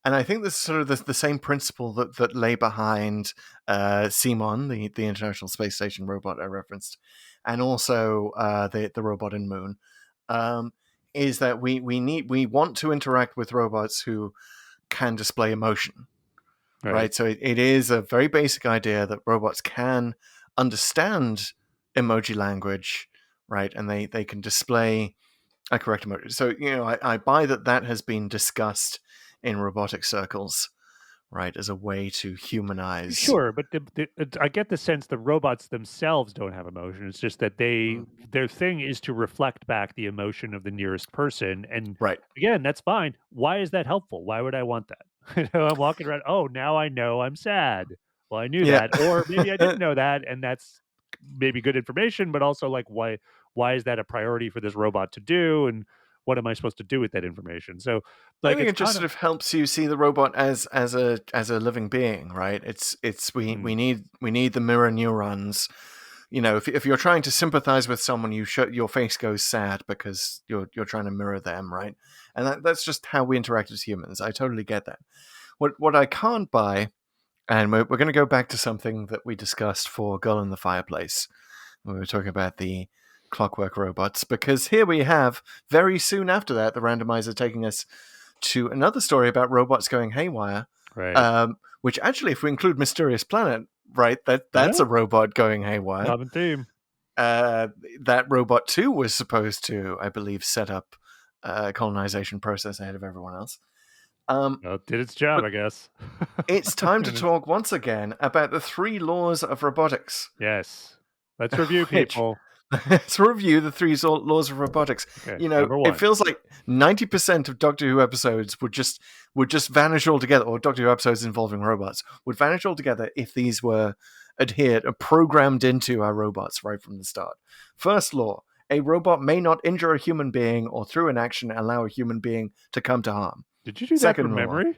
And I think this is sort of the same principle that lay behind Simon, the International Space Station robot I referenced, and also the robot in Moon, um, is that we want to interact with robots who can display emotion, right. right? So it is a very basic idea that robots can understand emoji language, right? And they can display a correct emoji. So, I buy that has been discussed in robotic circles, right, as a way to humanize. Sure, but I get the sense the robots themselves don't have emotion. It's just that their thing is to reflect back the emotion of the nearest person. And Right. again, that's fine. Why is that helpful? Why would I want that? I'm walking around. Oh, now I know I'm sad. Well, I knew Yeah. that, or maybe I didn't know that, and that's maybe good information. But also, like, why is that a priority for this robot to do? And what am I supposed to do with that information? So, I like, think it's it just kind sort of of helps you see the robot as a living being, right? It's hmm, we need the mirror neurons. If you're trying to sympathize with someone, your face goes sad because you're trying to mirror them, right? And that's just how we interact as humans. I totally get that. What I can't buy, and we're going to go back to something that we discussed for Girl in the Fireplace when we were talking about the clockwork robots, because here we have, very soon after that, the randomizer taking us to another story about robots going haywire, right. which actually, if we include Mysterious Planet, right, that's Yeah, a robot going haywire. common theme. Uh, that robot too was supposed to, I believe, set up a colonization process ahead of everyone else. Um, Well, it did its job, but I guess. it's time to And it's talk once again about the three laws of robotics. yes. Let's review, Which people. let's review the three laws of robotics. Okay, number It 1. feels like 90% of Doctor Who episodes would just vanish altogether, or Doctor Who episodes involving robots would vanish altogether if these were adhered and programmed into our robots right from the start. First law: a robot may not injure a human being or through an action allow a human being to come to harm. Did you do that from Second law: memory?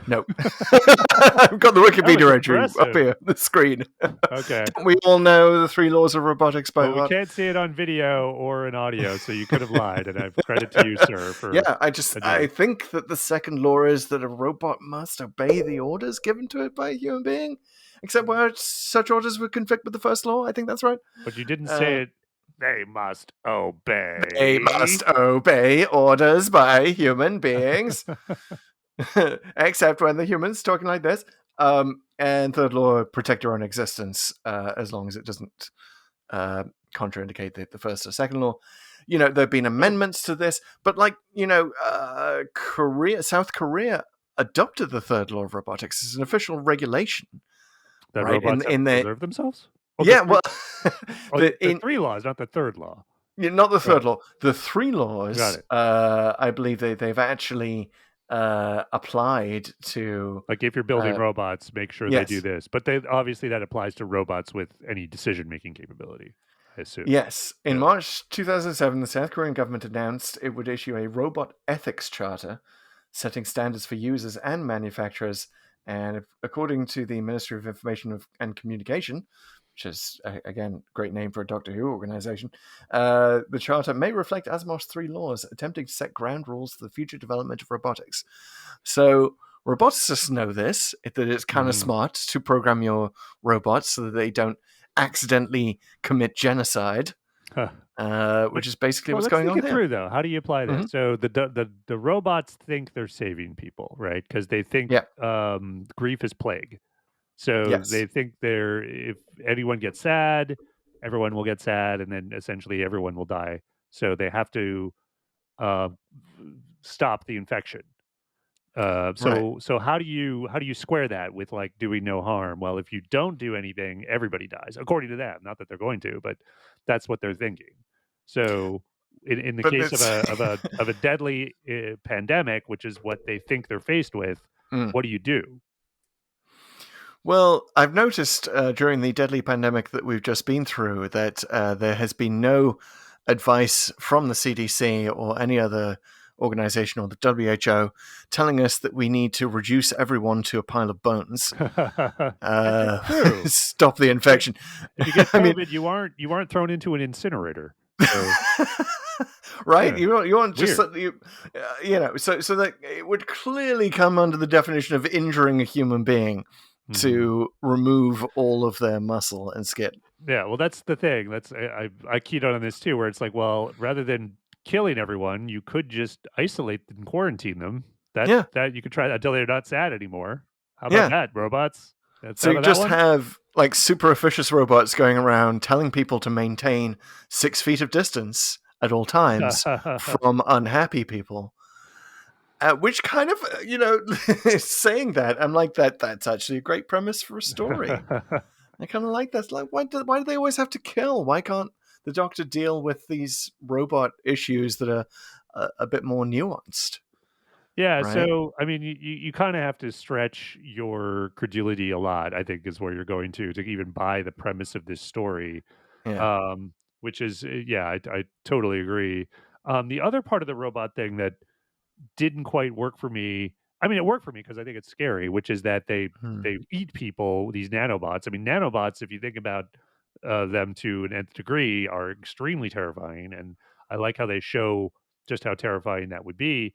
no. I've got the That was Wikipedia entry up impressive. here on the screen. Okay. Don't we all know the three laws of robotics by Well, we heart? can't see it on video or in audio, so you could have lied, and I've credit to you, sir, for Yeah, I admitting. think that the second law is that a robot must obey the orders given to it by a human being, except where such orders would conflict with the first law. I think that's right. But you didn't Uh, say it. They must they obey. must obey orders by human beings, except when the humans talking like this. And third law: protect your own existence, as long as it doesn't uh, contraindicate the first or second law. There have been Sure. amendments to this, but South Korea adopted the third law of robotics as an official regulation, That right? robots have In to their preserve themselves? Oh, the yeah, 3 well, oh, the 3 laws, not the 3rd law. not the Right. third law, the three Got laws. it. I believe they've actually applied to. Like, if you're building Uh, robots, make sure they do yes, this. But they obviously, that applies to robots with any decision-making capability, I assume. yes. In Yeah. March 2007, the South Korean government announced it would issue a robot ethics charter, setting standards for users and manufacturers. And according to the Ministry of Information and Communication, which is, again, great name for a Doctor Who organization, the charter may reflect Asimov's three laws, attempting to set ground rules for the future development of robotics. So roboticists know this, that it's kind of Mhm. smart to program your robots so that they don't accidentally commit genocide, Huh. But which is basically well, what's let's going think on it here. through, though. How do you apply Hmm. this? So the robots think they're saving people, right? Because they think, Yeah. grief is plague. So Yes. they think they're if anyone gets sad, everyone will get sad, and then essentially everyone will die. So they have to, uh, stop the infection. Right. So how do you square that with, like, doing no harm? Well, if you don't do anything, everybody dies, according to them. Not that they're going to, but that's what they're thinking. So in the But case of it's a deadly pandemic, which is what they think they're faced with, Mm. what do you do? Well, I've noticed during the deadly pandemic that we've just been through that there has been no advice from the CDC or any other organization or the WHO telling us that we need to reduce everyone to a pile of bones, That's true. stop the If infection. if you get I mean, COVID, you aren't thrown into an incinerator. So right? yeah, You want just weird. so that it would clearly come under the definition of injuring a human being Mhm. to remove all of their muscle and skin. Yeah, well, that's the thing. That's I keyed on this too, where it's like, well, rather than killing everyone, you could just isolate and quarantine them. That Yeah, that you could try that until they're not sad anymore. How about yeah. that, robots? So How you about that just one? have like super officious robots going around telling people to maintain 6 feet of distance at all times from unhappy people. Which kind of, saying that, I'm like, that's actually a great premise for a story. I kind of like that. It's like, why do they always have to kill? Why can't the Doctor deal with these robot issues that are a bit more nuanced, Yeah, right? so I mean, you kind of have to stretch your credulity a lot. I think is where you're going to even buy the premise of this story. Yeah. Which is yeah, I totally agree. The other part of the robot thing that didn't quite work for me. I mean, it worked for me because I think it's scary, which is that Hmm. they eat people, these nanobots. I mean, nanobots, if you think about, them to an nth degree, are extremely terrifying, and I like how they show just how terrifying that would be.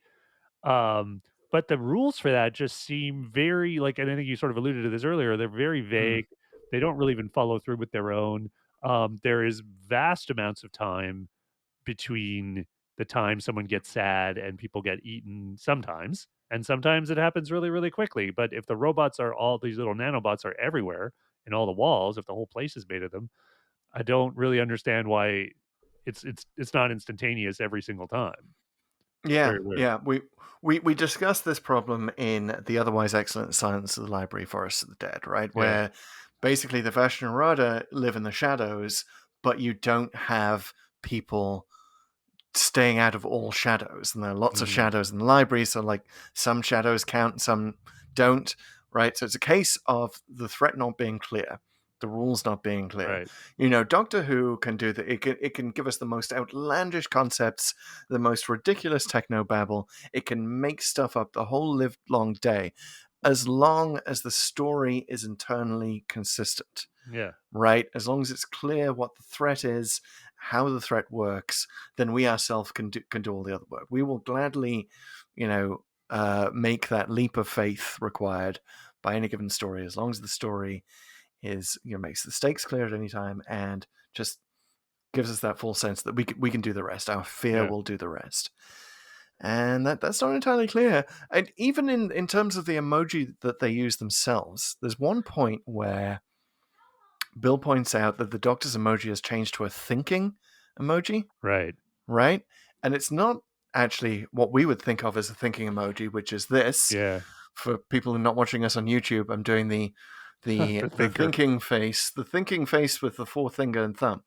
Um, but the rules for that just seem very like, and I think you sort of alluded to this earlier, they're very Hmm. vague. They don't really even follow through with their own. There is vast amounts of time between the time someone gets sad and people get eaten sometimes, and sometimes it happens really, really quickly. But if the robots are all these little nanobots are everywhere in all the walls, if the whole place is made of them, I don't really understand why it's not instantaneous every single time. It's Yeah, very weird. yeah. We discussed this problem in the otherwise excellent Silence of the Library Forest of the Dead, right? Yeah. Where basically the Vashta live in the shadows, but you don't have people staying out of all shadows. And there are lots of Mhm. shadows in the library, so like some shadows count, some don't, right? So it's a case of the threat not being clear, the rules not being clear. Right. Doctor Who can do that. It can give us the most outlandish concepts, the most ridiculous techno babble. It can make stuff up the whole live long day, as long as the story is internally consistent, Yeah. right? As long as it's clear what the threat is, how the threat works, then we ourselves can do all the other work. We will gladly, make that leap of faith required by any given story, as long as the story is makes the stakes clear at any time and just gives us that full sense that we can do the rest. Our fear Yeah. will do the rest. And that's not entirely clear. And even in terms of the emoji that they use themselves, there's one point where Bill points out that the doctor's emoji has changed to a thinking emoji, Right. right? And it's not actually what we would think of as a thinking emoji, which is this, Yeah. For people who are not watching us on YouTube, I'm doing the The the thinker. thinking face with the forefinger and thumb.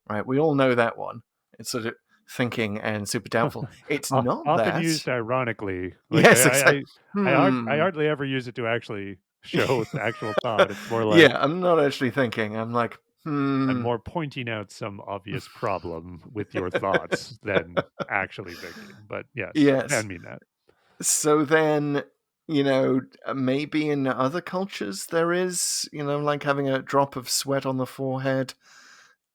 Right, we all know that one. It's sort of thinking and super doubtful. It's not Often that. used ironically. Like Yes, exactly. I Hmm. hardly ever use it to actually show the actual thought. It's more like Yeah, I'm not actually thinking. I'm like, I'm hmm. more pointing out some obvious problem with your thoughts than actually thinking. But yes, I Yes. can mean that. So then, maybe in other cultures there is, like having a drop of sweat on the forehead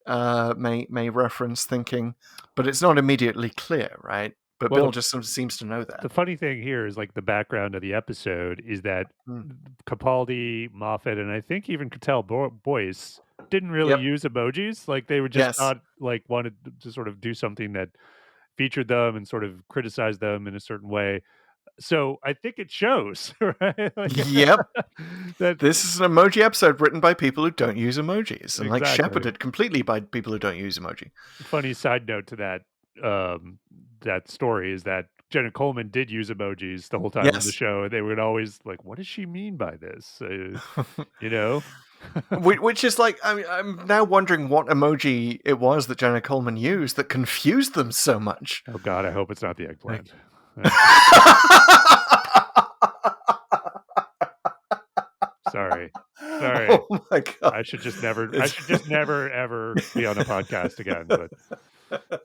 may reference thinking, but it's not immediately clear, right? But Well, Bill just sort of seems to know that. the funny thing here is like the background of the episode is that Hmm. Capaldi, Moffat, and I think even Cottrell-Boyce didn't really Yep. use emojis. Like they were just Yes. not like wanted to sort of do something that featured them and sort of criticize them in a certain way. So I think it shows, right? Like Yep. that This is an emoji episode written by people who don't use emojis and like exactly. shepherded completely by people who don't use emoji. Funny side note to um, that story is that Jenna Coleman did use emojis the whole time on the Yes. show, and they would always like, "What does she mean by this?" You know? Which is like, I'm now wondering what emoji it was that Jenna Coleman used that confused them so much. Oh god, I hope it's not the Like, eggplant. Uh, sorry. Sorry. oh my god. I It's should just never ever be on a podcast again, but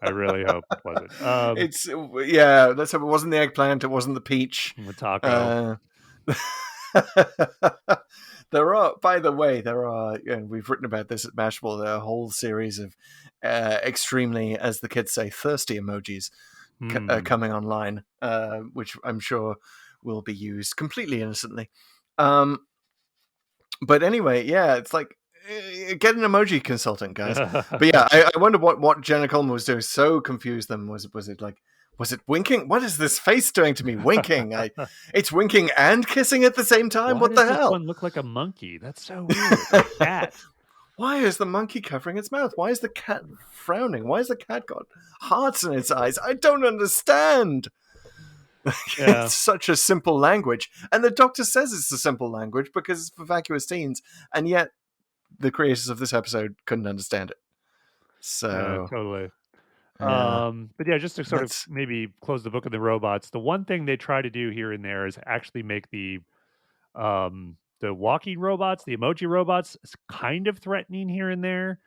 I really hope it wasn't. it's yeah, let's hope it wasn't the eggplant, it wasn't the peach. The taco. Uh by the way, and we've written about this at Mashable, there are a whole series of extremely, as the kids say, thirsty emojis Hmm. coming online, which I'm sure will be used completely innocently. Um, but anyway, yeah, it's like get an emoji consultant, guys. But yeah, I wonder what Jenna Coleman was doing. So confused them. Was it like, was it winking? What is this face doing to me? Winking. It's winking and kissing at the same time. Why What does the this hell? one look like a monkey? That's so weird. Or a cat. Why is the monkey covering its mouth? Why is the cat frowning? Why has the cat got hearts in its eyes? I don't understand. Yeah. It's such a simple language. And the doctor says it's a simple language because it's for vacuous teens. And yet the creators of this episode couldn't understand it. Yeah, So, totally. yeah. But yeah, just to sort of That's, maybe close the book on the robots, the one thing they try to do here and there is actually make the walking robots, the emoji robots, kind of threatening here and there,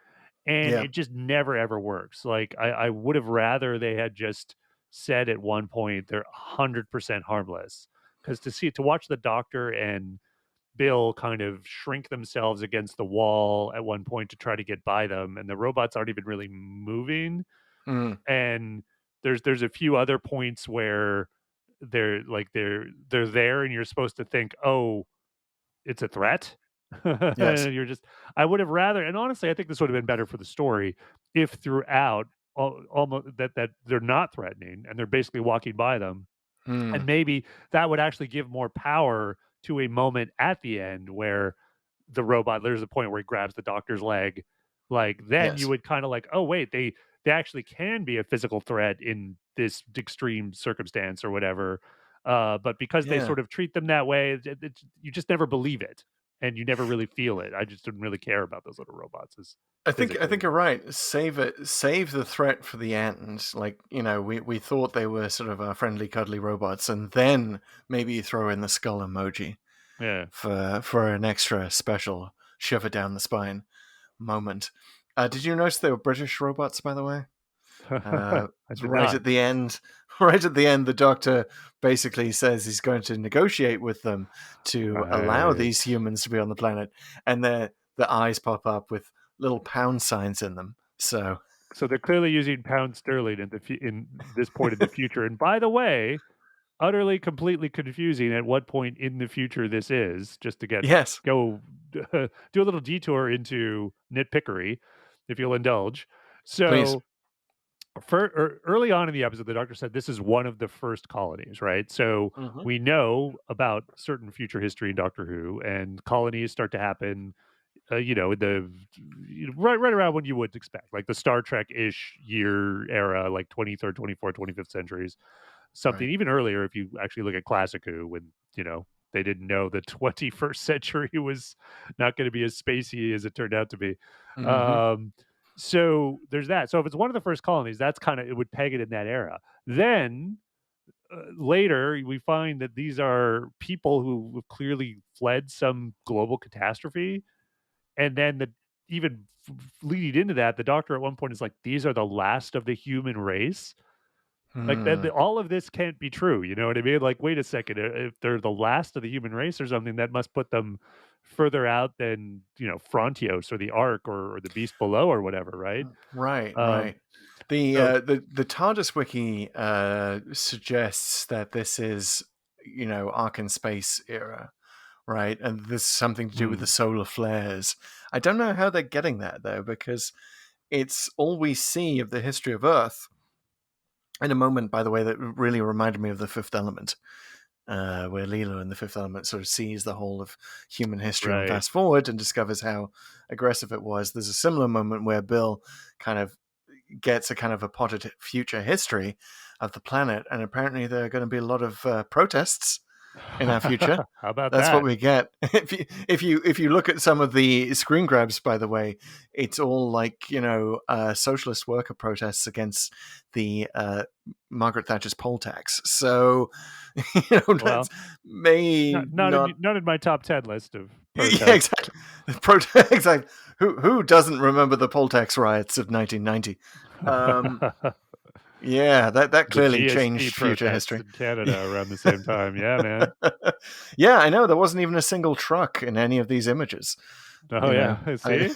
and yeah. it just never ever works. Like I would have rather they had just said at one point they're 100% harmless, because to watch the doctor and Bill kind of shrink themselves against the wall at one point to try to get by them, and the robots aren't even really moving. Mm, And there's a few other points where they're there, and you're supposed to think, oh, it's a threat. yes. You're just I would have rather, and honestly, I think this would have been better for the story if throughout almost that they're not threatening and they're basically walking by them, and Mm, maybe that would actually give more power to a moment at the end where there's a point where he grabs the doctor's leg. Like then you yes. would kind of like, oh wait, they actually can be a physical threat in this extreme circumstance or whatever. But because they Yeah. sort of treat them that way, you just never believe it and you never really feel it. I just didn't really care about those little robots as I think physically. you're right. Save the threat for the end. Like, we thought they were sort of friendly, cuddly robots, and then maybe you throw in the skull emoji Yeah. for an extra special shove it down the spine moment. Did you notice they were British robots, by the way? Uh, I did right not. at the end, right at the end, the doctor basically says he's going to negotiate with them to allow Right. these humans to be on the planet, and the eyes pop up with little pound signs in them. So, So they're clearly using pound sterling in this point in the future. And by the way, utterly, completely confusing at what point in the future this is, just to yes, go do a little detour into nitpickery, if you'll indulge. please. So early on in the episode, the doctor said this is one of the first colonies, right? So Hmm. we know about certain future history in Doctor Who, and colonies start to happen right around when you would expect, like the Star Trek-ish year era, like 23rd, 24th, 25th centuries, something Right. even earlier if you actually look at classic Who when, they didn't know the 21st century was not gonna be as spacey as it turned out to be. Hmm. Um, so there's that. So if it's one of the first colonies, that's kinda it would peg it in that era. Then, later, we find that these are people who have clearly fled some global catastrophe, and then the even leading into that, the doctor at one point is like, "These are the last of the human race." Like, that Hmm. the all of this can't be true, you know what I mean? Like, wait a second, if they're the last of the human race or something, that must put them further out than, Frontios or the Ark or the Beast Below or whatever, right? Right, Um, right. The so the TARDIS wiki suggests that this is, Ark in space era, right? And this is something to do with the hmm, solar flares. I don't know how they're getting that though, because it's all we see of the history of Earth in a moment, by the way, that really reminded me of the Fifth Element, where Lilo in the Fifth Element sort of sees the whole of human history on right. fast forward and discovers how aggressive it was. There's a similar moment where Bill kind of gets a kind of a potted future history of the planet, and apparently there are going to be a lot of protests in our future. How about That's what that? we get. If you look at some of the screen grabs, by the way, it's all like socialist worker protests against the Margaret Thatcher's poll tax. So Well, that's may not. not in my top 10 list of Yeah, protests. exactly. Exactly. Who doesn't remember the poll tax riots of 1990? Um, yeah, that The clearly GST changed future protests history. in Canada around the same time. Yeah, man. Yeah, I know. There wasn't even a single truck in any of these images. Oh, You know, yeah. I, See?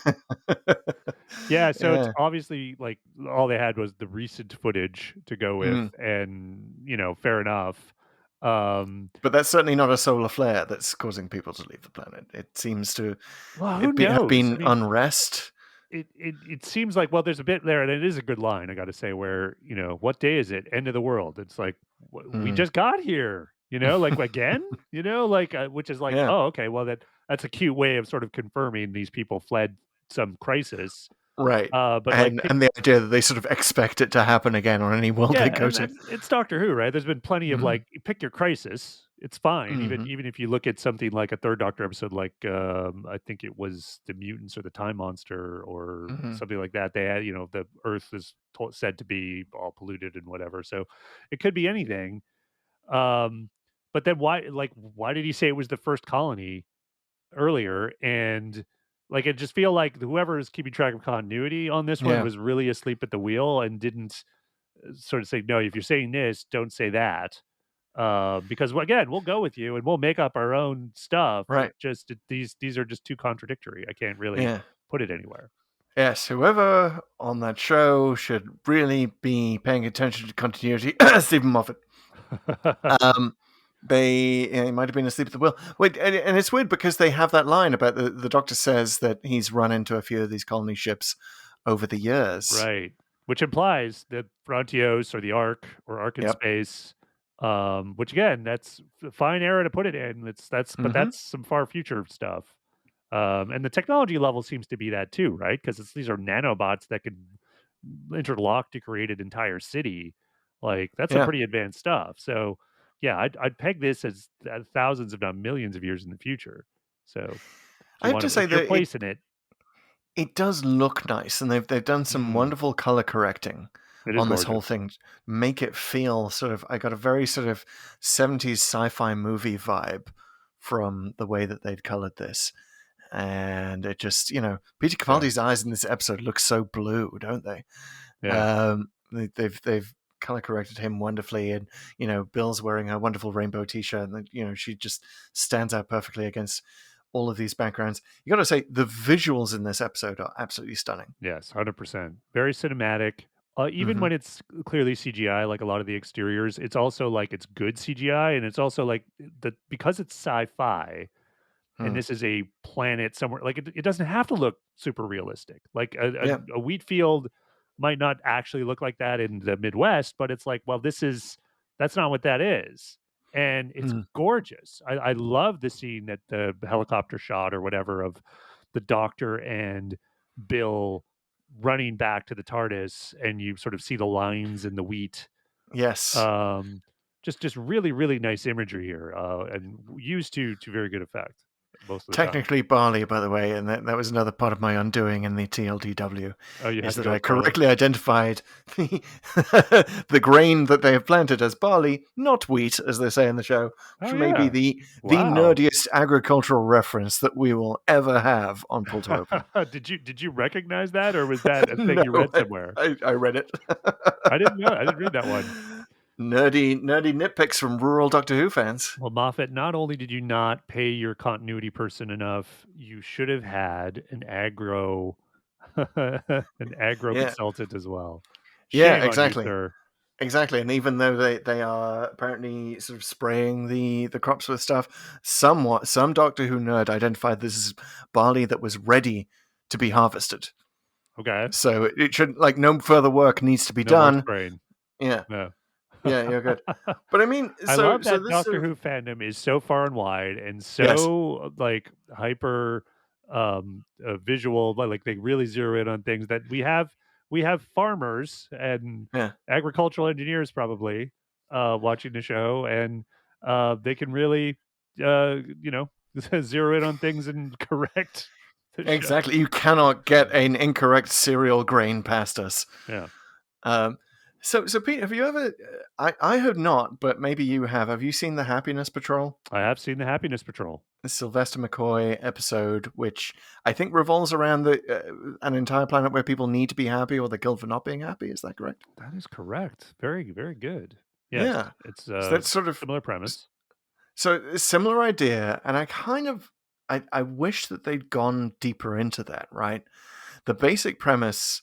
Yeah, so it's yeah. obviously, like, all they had was the recent footage to go with, Mm. and, fair enough. Um, But that's certainly not a solar flare that's causing people to leave the planet. It seems to well, who have knows? I been mean, unrest. it seems like, well, there's a bit there, and it is a good line, I gotta say, where, "What day is it? End of the world." It's like, "W we Mm. just got here," like, again? Like, which is like, Yeah. "Oh, okay, well, that's a cute way of sort of confirming these people fled some crisis." Right. But, like, And the idea that they sort of expect it to happen again on any world they yeah, go and to. it's Doctor Who, right? There's been plenty of, Mm. like, pick your crisis, it's fine, even Hmm. even if you look at something like a 3rd Doctor episode, like, I think it was The Mutants or The Time Monster or Hmm. something like that. They had, the Earth is said to be all polluted and whatever, so it could be anything. Um, but then why did he say it was the first colony earlier? And, like, it just feel like whoever is keeping track of continuity on this one Yeah. was really asleep at the wheel and didn't sort of say, "No, if you're saying this, don't say that." Because, well, again, we'll go with you and we'll make up our own stuff. Right. These are just too contradictory. I can't really Yeah. put it anywhere. Yes, whoever on that show should really be paying attention to continuity. Stephen Moffat. Um, he might have been asleep at the wheel. Wait, and it's weird because they have that line about the doctor says that he's run into a few of these colony ships over the years. Right. Which implies that Frontios or the Ark or Ark in Yep. space, which again, that's a fine era to put it in. But Mm-hmm. that's some far future stuff. And the technology level seems to be that too, right? Because these are nanobots that could interlock to create an entire city. Like, that's some Yeah. pretty advanced stuff. So, yeah, I'd peg this as thousands, if not millions, of years in the future. So, I have to if say you're that placing it, it does look nice, and they've done some mm, wonderful color correcting it is on this whole gorgeous. thing. Make it feel sort of. I got a very sort of 70s sci-fi movie vibe from the way that they'd colored this. And it just, Peter Yeah, Capaldi's eyes in this episode look so blue, don't they? yeah. They've color corrected him wonderfully, and Bill's wearing a wonderful rainbow T-shirt, and she just stands out perfectly against all of these backgrounds. You got to say the visuals in this episode are absolutely stunning. Yes, 100%. Very cinematic. Even Hmm. when it's clearly CGI, like a lot of the exteriors, it's also like it's good CGI, and it's also like because it's sci-fi, and Hmm. this is a planet somewhere, like, it doesn't have to look super realistic. Like, Yeah. a wheat field might not actually look like that in the Midwest, but it's like, well, that's not what that is, and it's Hmm. gorgeous. I love the scene that the helicopter shot or whatever of the Doctor and Bill running back to the TARDIS, and you sort of see the lines in the wheat. Yes. Um just really, really nice imagery here, and used to very good effect most of the time. Technically barley, by the way, and that was another part of my undoing in the TLDW, Oh, you had is to that go I with barley? correctly identified the the grain that they have planted as barley, not wheat, as they say in the show, which Oh, may be yeah. the Wow. nerdiest agricultural reference that we will ever have on Pull to Open. Did you recognize that, or was that a thing No, you read somewhere? I read it. I didn't know. I didn't read that one. Nerdy nitpicks from rural Doctor Who fans. Well, Moffat, not only did you not pay your continuity person enough, you should have had an aggro an aggro Yeah, consultant as well. yeah, Shame on you, exactly. sir. Exactly, and even though they are apparently sort of spraying the crops with stuff, some Doctor Who nerd identified this as barley that was ready to be harvested. Okay. So it should, like, no further work needs to be No more done. spraying. Yeah, No. yeah, you're good. But I mean, I so love so that this sort Doctor of Who fandom is so far and wide and yes, so, like, hyper, visual, but, like, they really zero in on things that we have farmers and yeah, agricultural engineers probably, watching the show, and, they can really, you know, zero in on things and correct the show. exactly. You cannot get an incorrect cereal grain past us. Yeah. Um, so Pete, have you ever? I have not, but maybe you have. Have you seen the Happiness Patrol? I have seen the Happiness Patrol. The Sylvester McCoy episode, which I think revolves around an entire planet where people need to be happy or they're killed for not being happy. Is that correct? That is correct. Very, very good. Yes, Yeah. it's So a that's sort of similar premise. so a similar idea, and I wish that they'd gone deeper into that. Right, the basic premise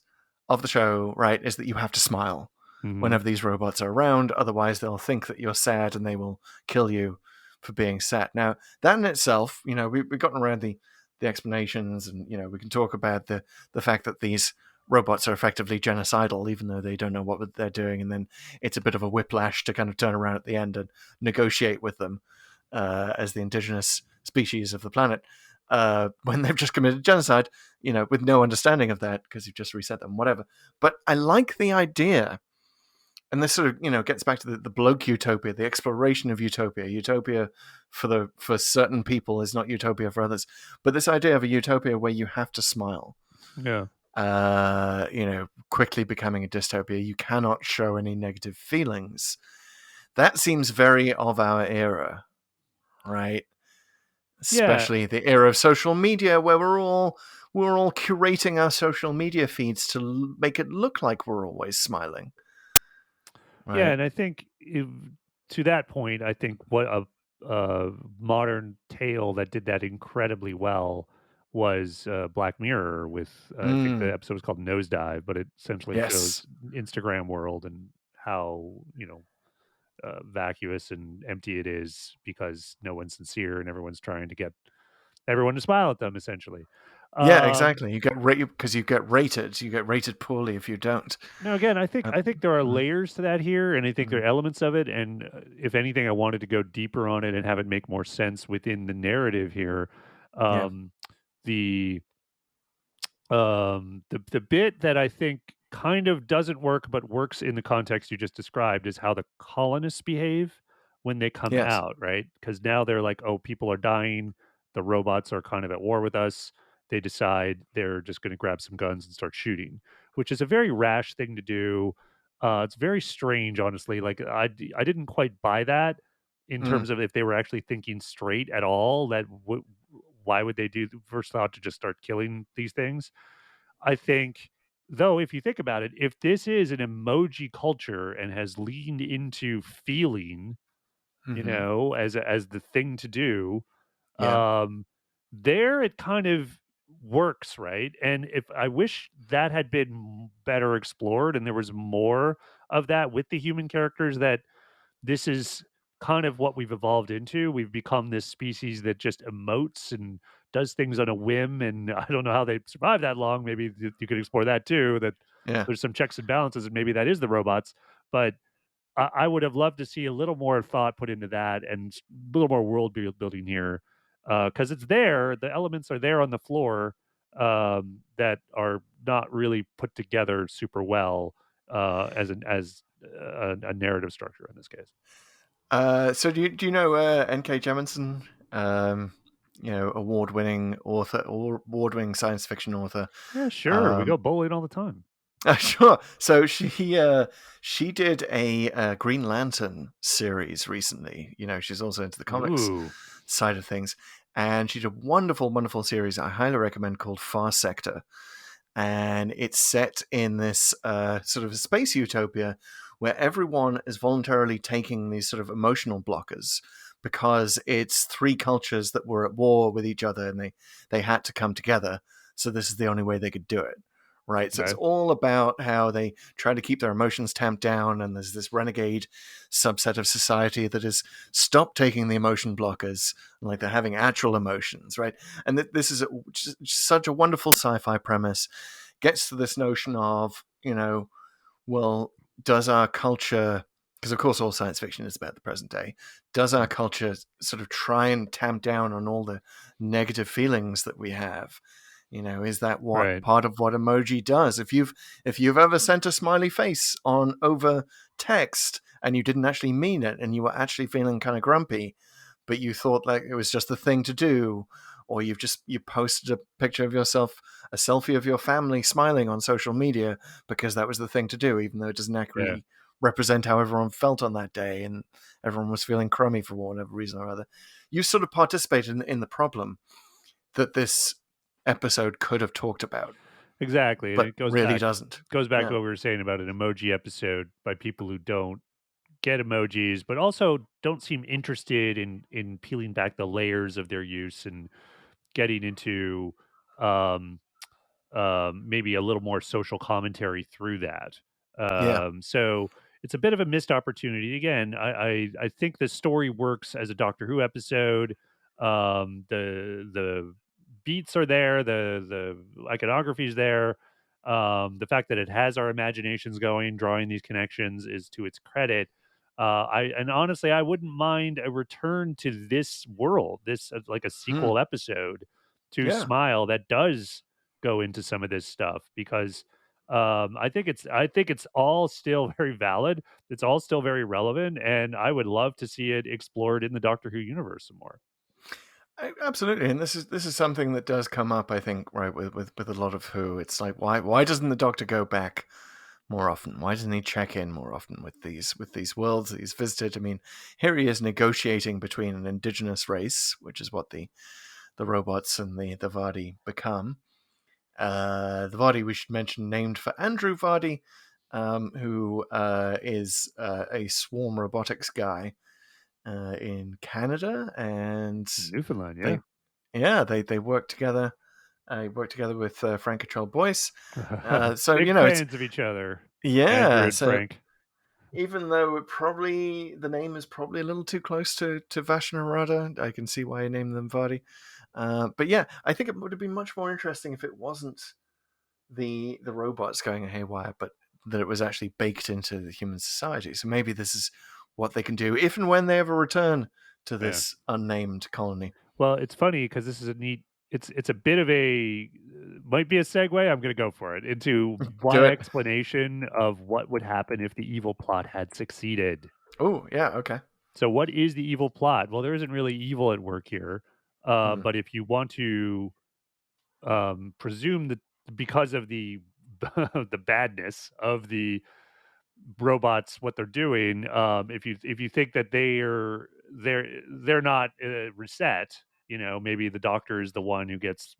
of the show, right, is that you have to smile Mhm. whenever these robots are around, otherwise they'll think that you're sad and they will kill you for being sad. Now, that in itself, we've gotten around the explanations, and we can talk about the fact that these robots are effectively genocidal, even though they don't know what they're doing, and then it's a bit of a whiplash to kind of turn around at the end and negotiate with them as the indigenous species of the planet when they've just committed genocide, with no understanding of that because you've just reset them, whatever. But I like the idea, and this sort of gets back to the bloke utopia, the exploration of utopia. Utopia for certain people is not utopia for others, but this idea of a utopia where you have to smile, Yeah. quickly becoming a dystopia. You cannot show any negative feelings. That seems very of our era, right? Yeah. Especially the era of social media, where we're all curating our social media feeds to make it look like we're always smiling, Yeah, right? and I think to that point, I think what a modern tale that did that incredibly well was Black Mirror with I think the Mm, episode was called Nosedive, but it essentially yes. shows Instagram world and how vacuous and empty it is because no one's sincere and everyone's trying to get everyone to smile at them essentially. Yeah, Um, exactly. You get rated because you get rated. You get rated poorly if you don't. No, again, I think Uh, I think there are mm, layers to that here, and I think there mm, are elements of it. And if anything, I wanted to go deeper on it and have it make more sense within the narrative here. yeah. Um, the the bit that I think kind of doesn't work, but works in the context you just described, is how the colonists behave when they come Yes. out, right? Because now they're like, oh, people are dying. The robots are kind of at war with us. They decide they're just going to grab some guns and start shooting, which is a very rash thing to do. It's very strange, honestly. Like I didn't quite buy that in Mm, terms of if they were actually thinking straight at all. Why would they do the first thought to just start killing these things? I think, though, if you think about it, if this is an emoji culture and has leaned into feeling, hmm. as the thing to do, Yeah. um, there it kind of works, right? And if I wish that had been better explored and there was more of that with the human characters, that this is kind of what we've evolved into. We've become this species that just emotes and does things on a whim, and I don't know how they survive that long. Maybe you could explore that too, that Yeah. there's some checks and balances, and maybe that is the robots. But I would have loved to see a little more thought put into that and a little more building here, because it's there. The elements are there on the floor, that are not really put together super well, as a narrative structure in this case. So do you know N.K. Jemisin? Award-winning author, or award-winning science fiction author. Yeah, sure. We Um, go bowling all the time. sure. So she did a Green Lantern series recently. She's also into the comics Ooh, side of things, and she did a wonderful, wonderful series I highly recommend called Far Sector, and it's set in this sort of space utopia where everyone is voluntarily taking these sort of emotional blockers because it's three cultures that were at war with each other, and they had to come together. So this is the only way they could do it. Right. So it's okay. all about how they try to keep their emotions tamped down. And there's this renegade subset of society that has stopped taking the emotion blockers, and like they're having actual emotions. Right. And this is such a wonderful sci fi premise. Gets to this notion of, well, does our culture, because of course all science fiction is about the present day, does our culture sort of try and tamp down on all the negative feelings that we have? Is that what Right. part of what emoji does? If you've ever sent a smiley face on over text and you didn't actually mean it and you were actually feeling kind of grumpy, but you thought like it was just the thing to do, or you posted a picture of yourself, a selfie of your family smiling on social media because that was the thing to do, even though it doesn't Yeah. accurately represent how everyone felt on that day, and everyone was feeling crummy for whatever reason or other. You sort of participated in the problem that this episode could have talked about, Exactly. And but it really doesn't. goes back to Yeah. what we were saying about an emoji episode by people who don't get emojis, but also don't seem interested in peeling back the layers of their use and getting into um maybe a little more social commentary through that. Yeah. So it's a bit of a missed opportunity. Again, I think the story works as a Doctor Who episode. The beats are there, the iconography is there. The fact that it has our imaginations going, drawing these connections is to its credit. Honestly, I wouldn't mind a return to this world, this like a Hmm. sequel episode to Yeah. Smile that does go into some of this stuff because I think it's all still very valid. It's all still very relevant, and I would love to see it explored in the Doctor Who universe some more. Absolutely, and this is something that does come up, I think, right, with a lot of Who. It's like, why doesn't the Doctor go back more often? Why doesn't he check in more often with these worlds that he's visited? I mean, here he is negotiating between an indigenous race, which is what the robots and the Vardy become. The Vardy, we should mention, named for Andrew Vardy, who is a swarm robotics guy in Canada, and Newfoundland, yeah. they yeah, they work together. I work together with Frank Cottrell-Boyce. So Big it's fans of each other, Andrew yeah. and So Frank. even though the name is probably a little too close to Vashnarada, I can see why I named them Vardy. But yeah, I think it would have been much more interesting if it wasn't the robots going haywire, but that it was actually baked into the human society. So maybe this is what they can do if and when they ever return to Yeah. this unnamed colony. Well, it's funny because this is a neat. It's a bit of a might be a segue. I'm going to go for it into Do my it. explanation of what would happen if the evil plot had succeeded. Oh yeah, okay. So, what is the evil plot? Well, there isn't really evil at work here, Hmm. but if you want to presume that because of the the badness of the robots, what they're doing, if you think that they're not reset, maybe the doctor is the one who gets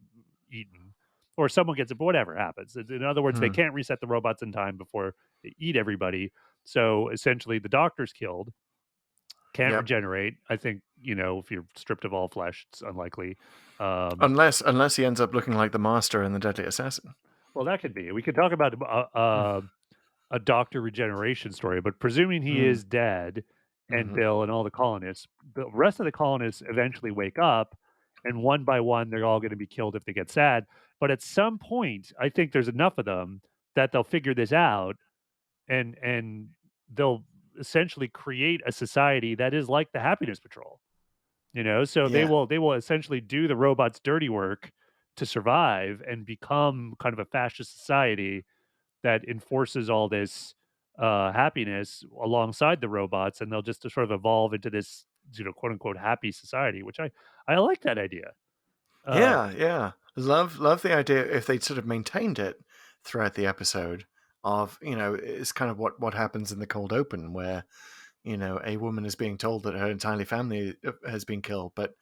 eaten, or someone gets it, but whatever happens. In other words, they Hmm. can't reset the robots in time before they eat everybody. So essentially, the doctor's killed, can't Yep. regenerate. I think, if you're stripped of all flesh, it's unlikely. Um, Unless he ends up looking like the Master in the Deadly Assassin. well, that could be. We could talk about a doctor regeneration story, but presuming he Mm. is dead and Hmm. Bill and all the rest of the colonists eventually wake up, and one by one, they're all going to be killed if they get sad. But at some point, I think there's enough of them that they'll figure this out, and they'll essentially create a society that is like the Happiness Patrol. So they Yeah. will essentially do the robots' dirty work to survive and become kind of a fascist society that enforces all this happiness alongside the robots, and they'll just sort of evolve into this, quote unquote happy society, which I like that idea. Uh, Yeah, yeah. Love the idea if they'd sort of maintained it throughout the episode of, it's kind of what happens in the cold open where, a woman is being told that her entire family has been killed, but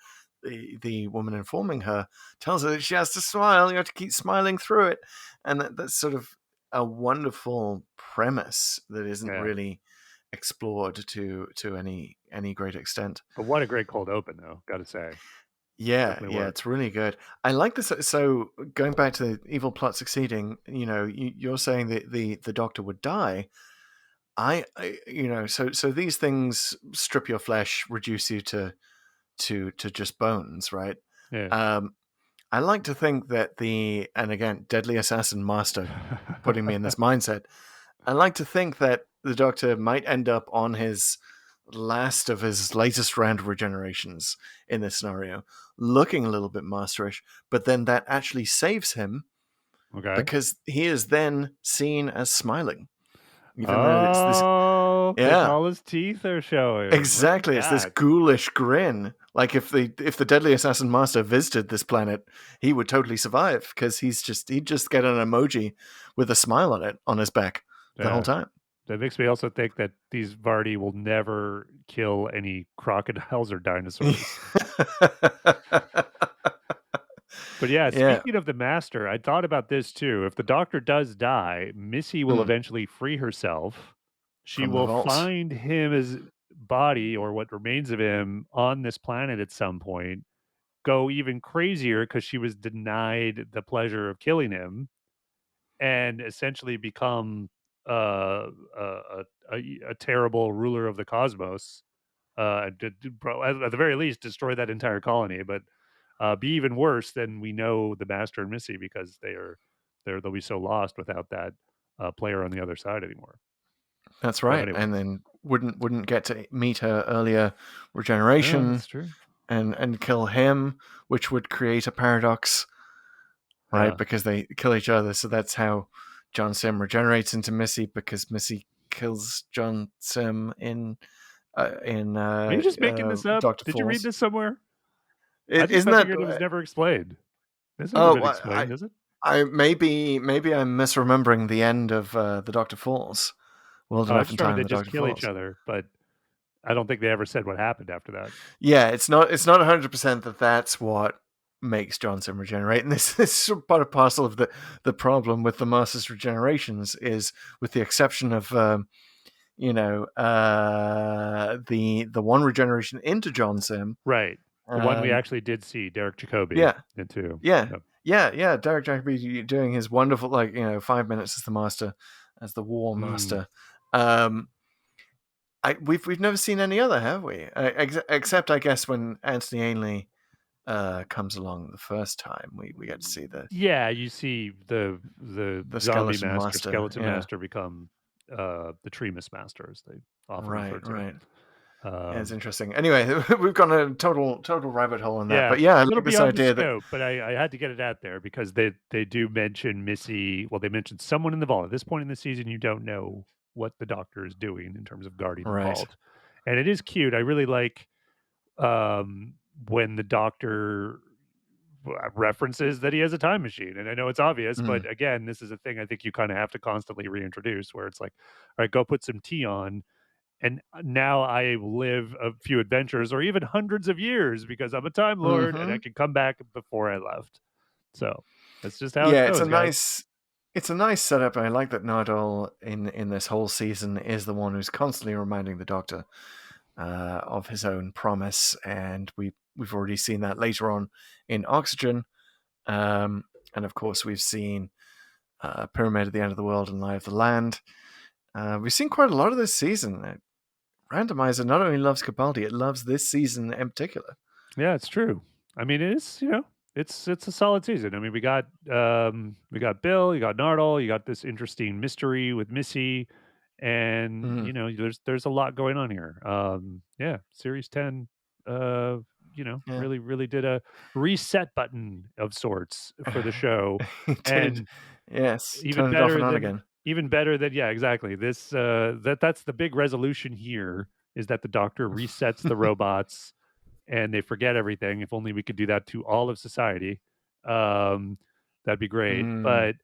the woman informing her tells her that she has to smile, you have to keep smiling through it. And that's sort of a wonderful premise that isn't yeah, really explored to any great extent. but what a great cold open, though. Got to say, Yeah, definitely yeah, worked. it's really good. I like this. So going back to the evil plot succeeding, you're saying that the doctor would die. So these things strip your flesh, reduce you to just bones, right? Yeah. Um, I like to think that and again, Deadly Assassin Master putting me in this mindset. I like to think that the Doctor might end up on his last of his latest round of regenerations in this scenario, looking a little bit masterish, but then that actually saves him Okay. because he is then seen as smiling, even though it's this. Oh, because Yeah, all his teeth are showing. Look at exactly. It's this that. ghoulish grin. Like if the Deadly Assassin Master visited this planet, he would totally survive because he'd just get an emoji with a smile on it on his back the whole Yeah. time. That makes me also think that these Vardy will never kill any crocodiles or dinosaurs. But yeah, Yeah, speaking of the master, I thought about this too. If the doctor does die, Missy will mm, eventually free herself. She from the will vault. find him his body or what remains of him on this planet at some point, go even crazier because she was denied the pleasure of killing him, and essentially become a terrible ruler of the cosmos. At the very least, destroy that entire colony, but be even worse than we know the Master and Missy because they'll be so lost without that player on the other side anymore. That's So right, anyway, and then wouldn't get to meet her earlier yeah, regeneration that's true. and kill him, which would create a paradox, right? Yeah, Because they kill each other, so that's how John Sim regenerates into Missy because Missy kills John Sim in are you just making this up? Doctor Did you read Falls. this somewhere? I just Isn't that? figured it was never explained. It's never Oh, been explained, is it? I maybe I'm misremembering the end of the Doctor Falls. World Oh, I Enough in just remember Time, they the just Doctor kill each Falls. other, but I don't think they ever said what happened after that. Yeah, it's not 100% that that's what makes Johnson regenerate, and this is part of parcel of the problem with the Masters regenerations is, with the exception of the one regeneration into John Sim. Right. The one we um, actually did see, Derek Jacobi yeah, into. yeah, Yep. yeah. Derek Jacobi doing his wonderful 5 minutes as the Master, as the War Mm. Master. Um, we've never seen any other, have we? Except I guess when Anthony Ainley comes along the first time, we get to see Yeah, you see the the zombie skeleton master, master. skeleton Yeah, master become the Tremus master, as they often refer right, to. right. Yeah, it's Um, interesting. Anyway, we've gone a total rabbit hole on that. yeah, But yeah, I a little like this beyond the idea that. scope, but I had to get it out there because they do mention Missy. Well, they mentioned someone in the vault. At this point in the season, you don't know what the Doctor is doing in terms of guarding the Right. vault, and it is cute. I really like when the Doctor references that he has a time machine. And I know it's obvious, Mm. but again, this is a thing I think you kind of have to constantly reintroduce where it's like, all right, go put some tea on. And now I live a few adventures or even hundreds of years because I'm a Time Lord and I Hmm. can come back before I left. So that's just how it Yeah, goes, guys. it's a nice setup, and I like that Nardole in this whole season is the one who's constantly reminding the Doctor of his own promise, and we've already seen that later on in Oxygen, and of course we've seen Pyramid at the End of the World and Lie of the Land. We've seen quite a lot of this season. Randomizer not only loves Capaldi, it loves this season in particular. Yeah, it's true. I mean, it is, it's a solid season. I mean, we got Bill, you got Nardole, you got this interesting mystery with Missy, and Mm, there's a lot going on here. Yeah, series 10 uh, yeah, really did a reset button of sorts for the show, it did. and Yes, even turn it off better and on than again. Even better than yeah, exactly. This, that's the big resolution here is that the Doctor resets the robots and they forget everything. If only we could do that to all of society, um, that'd be great. Mm, But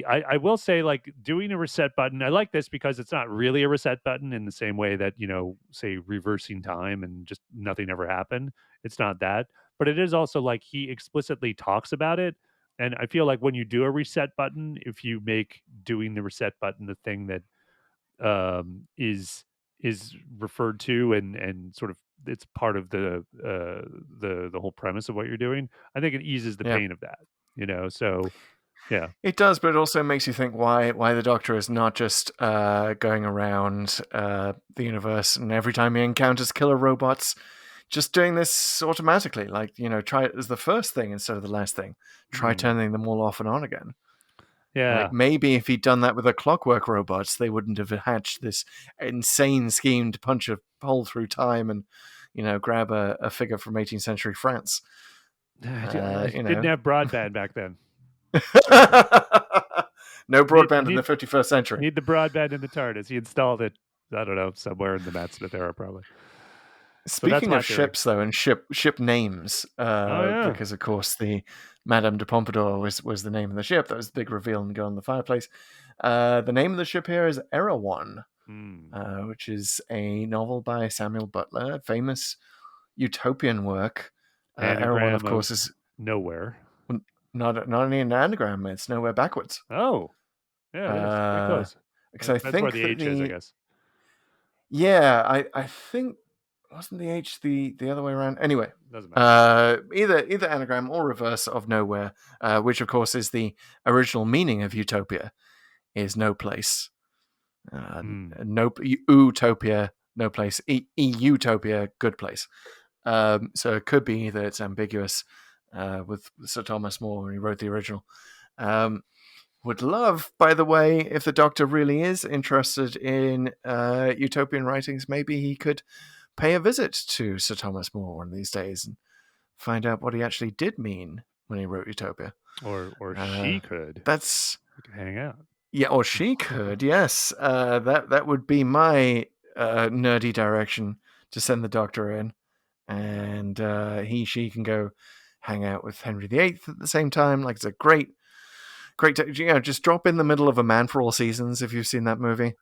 I will say, like, doing a reset button, I like this because it's not really a reset button in the same way that, say, reversing time and just nothing ever happened. It's not that, but it is also like he explicitly talks about it. And I feel like when you do a reset button, if you make doing the reset button the thing that is referred to and sort of it's part of the whole premise of what you're doing, I think it eases the yeah. pain of that. So yeah. It does, but it also makes you think why the Doctor is not just going around the universe and every time he encounters killer robots, just doing this automatically. Like, try it as the first thing instead of the last thing. Try Hmm. turning them all off and on again. Like Yeah. maybe if he'd done that with the clockwork robots, they wouldn't have hatched this insane scheme to punch a hole through time and, grab a figure from 18th century France. I You didn't know. have broadband back then. No Need broadband in the need 51st century. need the broadband in the TARDIS. He installed it, I don't know, somewhere in the Matt Smith era, probably. So that's Speaking my of theory. ships, though, and ship names, Oh, yeah. because of course the Madame de Pompadour was the name of the ship. That was the big reveal and go on the fireplace. The name of the ship here is Erewhon, Hmm. which is a novel by Samuel Butler, famous utopian work. Erewhon, of Anagram course, of is nowhere. not only an anagram; it's nowhere backwards. Oh, yeah, it is. Pretty Uh, close. because I Depends where think the that H is, I guess. yeah, I think wasn't the H the other way around? Anyway, Doesn't matter. either anagram or reverse of nowhere, which of course is the original meaning of utopia, is no place. Hmm. No utopia, no place. Utopia, good place. So it could be that it's ambiguous with Sir Thomas More when he wrote the original. Um, would love, by the way, if the Doctor really is interested in utopian writings, maybe he could pay a visit to Sir Thomas More one of these days and find out what he actually did mean when he wrote Utopia. Or Uh, she could. that's We could hang out. yeah, or she could. Yes, that would be my nerdy direction to send the Doctor in, and she can go hang out with Henry VIII at the same time. Like it's a great. Just drop in the middle of A Man for All Seasons if you've seen that movie.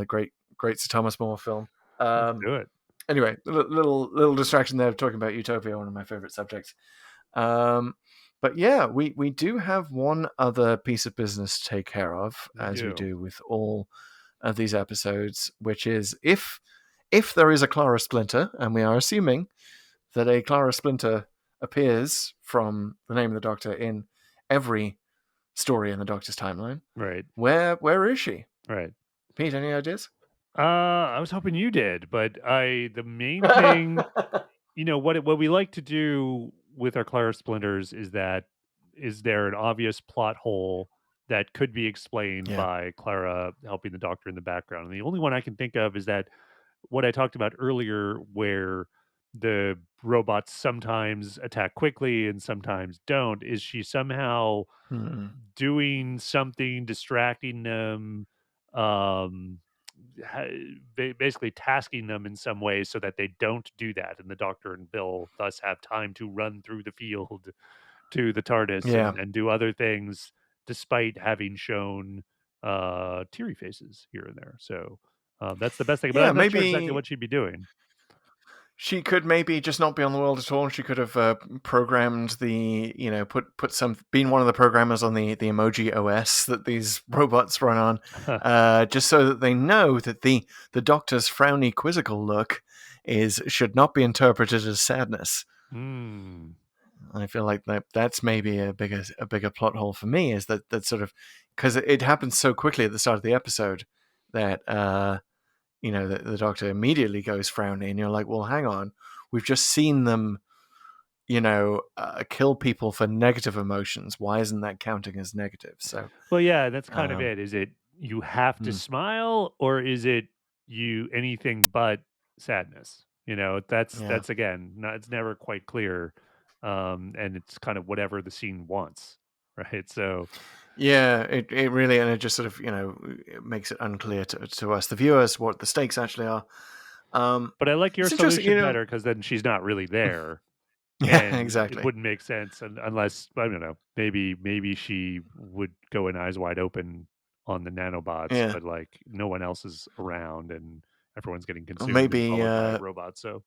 Great Sir Thomas More film. Let's Um, do it. anyway, little distraction there talking about Utopia, one of my favorite subjects. Um, but yeah, we do have one other piece of business to take care of, We as we do. do with all of these episodes, which is if there is a Clara Splinter, and we are assuming that a Clara Splinter appears from the name of the Doctor in every story in the Doctor's timeline. Right. Where is she? Right. Pete, any ideas? I was hoping you did, but the main thing, what we like to do with our Clara Splinters is that is there an obvious plot hole that could be explained Yeah. by Clara helping the Doctor in the background? And the only one I can think of is that what I talked about earlier, where the robots sometimes attack quickly and sometimes don't, is she somehow Hmm. doing something, distracting them, um, ha basically tasking them in some way so that they don't do that, and the Doctor and Bill thus have time to run through the field to the TARDIS Yeah. and do other things despite having shown, teary faces here and there, so, that's the best thing, but Yeah, I'm not sure exactly maybe what she'd be doing. she could maybe just not be on the world at all. She could have programmed put some been one of the programmers on the emoji OS that these robots run on, just so that they know that the Doctor's frowny quizzical look is should not be interpreted as sadness. Mm. I feel like that's maybe a bigger plot hole for me is that sort of because it happens so quickly at the start of the episode that the Doctor immediately goes frowny, and you're like, well, hang on, we've just seen them, kill people for negative emotions. Why isn't that counting as negative? So, Well, yeah, that's kind of um, it. Is it you have to hmm, smile or is it you anything but sadness? That's yeah, that's again, not, it's never quite clear. And it's kind of whatever the scene wants, right? So, Yeah, it really, and it just sort of, it makes it unclear to us, the viewers, what the stakes actually are. Um, But I like your it's interesting, solution better because then she's not really there, yeah, and it exactly. wouldn't make sense unless I don't know, maybe she would go in eyes wide open on the nanobots, Yeah. but, like, no one else is around and everyone's getting Or consumed and followed by robots, so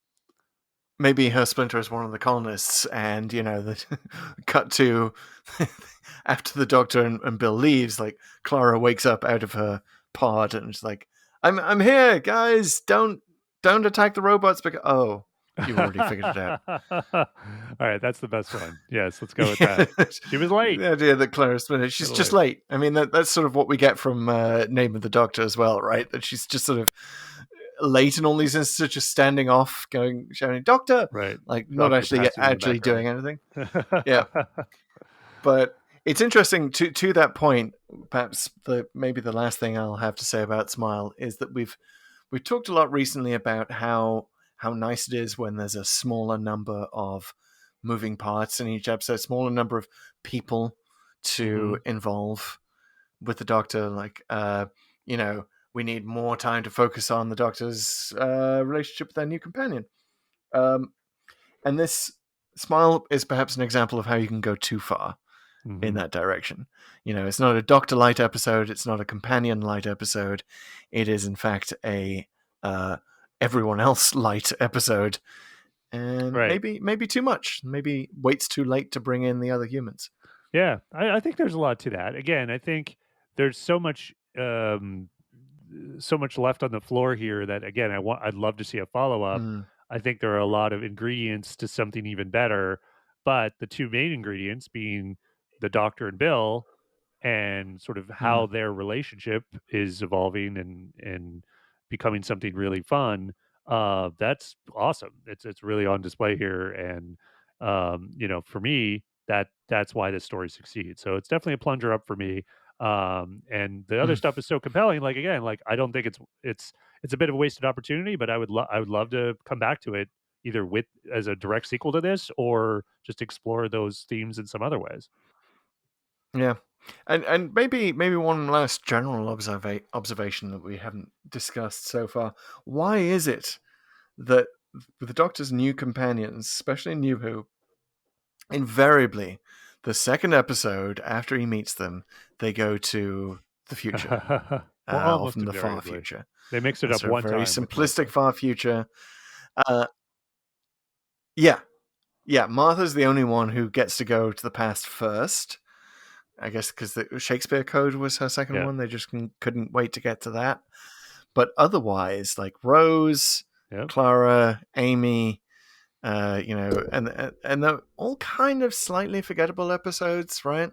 maybe her splinter is one of the colonists, and the cut to after the doctor and Bill leaves, like Clara wakes up out of her pod and is like, I'm here, guys. Don't attack the robots because you've already figured it out. Alright, that's the best one. Yes, let's go with Yeah, that. She was late. the idea that Clara's she's Little just late. late. I mean, that's sort of what we get from Name of the Doctor as well, right? That she's just sort of late in all these instances, just standing off, going shouting "Doctor," Right. like not Doctor actually passing in the background. doing anything. Yeah, but it's interesting to that point. Perhaps maybe the last thing I'll have to say about Smile is that we've talked a lot recently about how nice it is when there's a smaller number of moving parts in each episode, smaller number of people to Mhm. involve with the Doctor. Like, you know, we need more time to focus on the Doctor's relationship with their new companion. Um, and this Smile is perhaps an example of how you can go too far in Mhm. that direction. It's not a Doctor Light episode. It's not a companion Light episode. It is, in fact, a uh, everyone else Light episode, and Right. maybe too much. Maybe waits too late to bring in the other humans. Yeah, I think there's a lot to that. Again, I think there's so much left on the floor here that again, I'd love to see a follow-up. Mm, I think there are a lot of ingredients to something even better, but the two main ingredients being the Doctor and Bill and sort of mm, how their relationship is evolving and becoming something really fun. That's awesome. It's really on display here, and for me, that's why this story succeeds. So it's definitely a plunger up for me. And the other mm. stuff is so compelling. Like again, like I don't think it's a bit of a wasted opportunity, but I would love to come back to it either with as a direct sequel to this or just explore those themes in some other ways. Yeah, and maybe one last general observation that we haven't discussed so far. Why is it that with the Doctor's new companions, especially in New Who, invariably the second episode after he meets them, they go to the future, Well, almost often the far invariably. future, They mixed it a up sort of one very time with simplistic Martha. far future. Uh, yeah, yeah. Martha's the only one who gets to go to the past first. I guess because the Shakespeare Code was her second Yeah, one. They just couldn't wait to get to that. But otherwise, like Rose, yeah. Clara, Amy, and they're all kind of slightly forgettable episodes, right?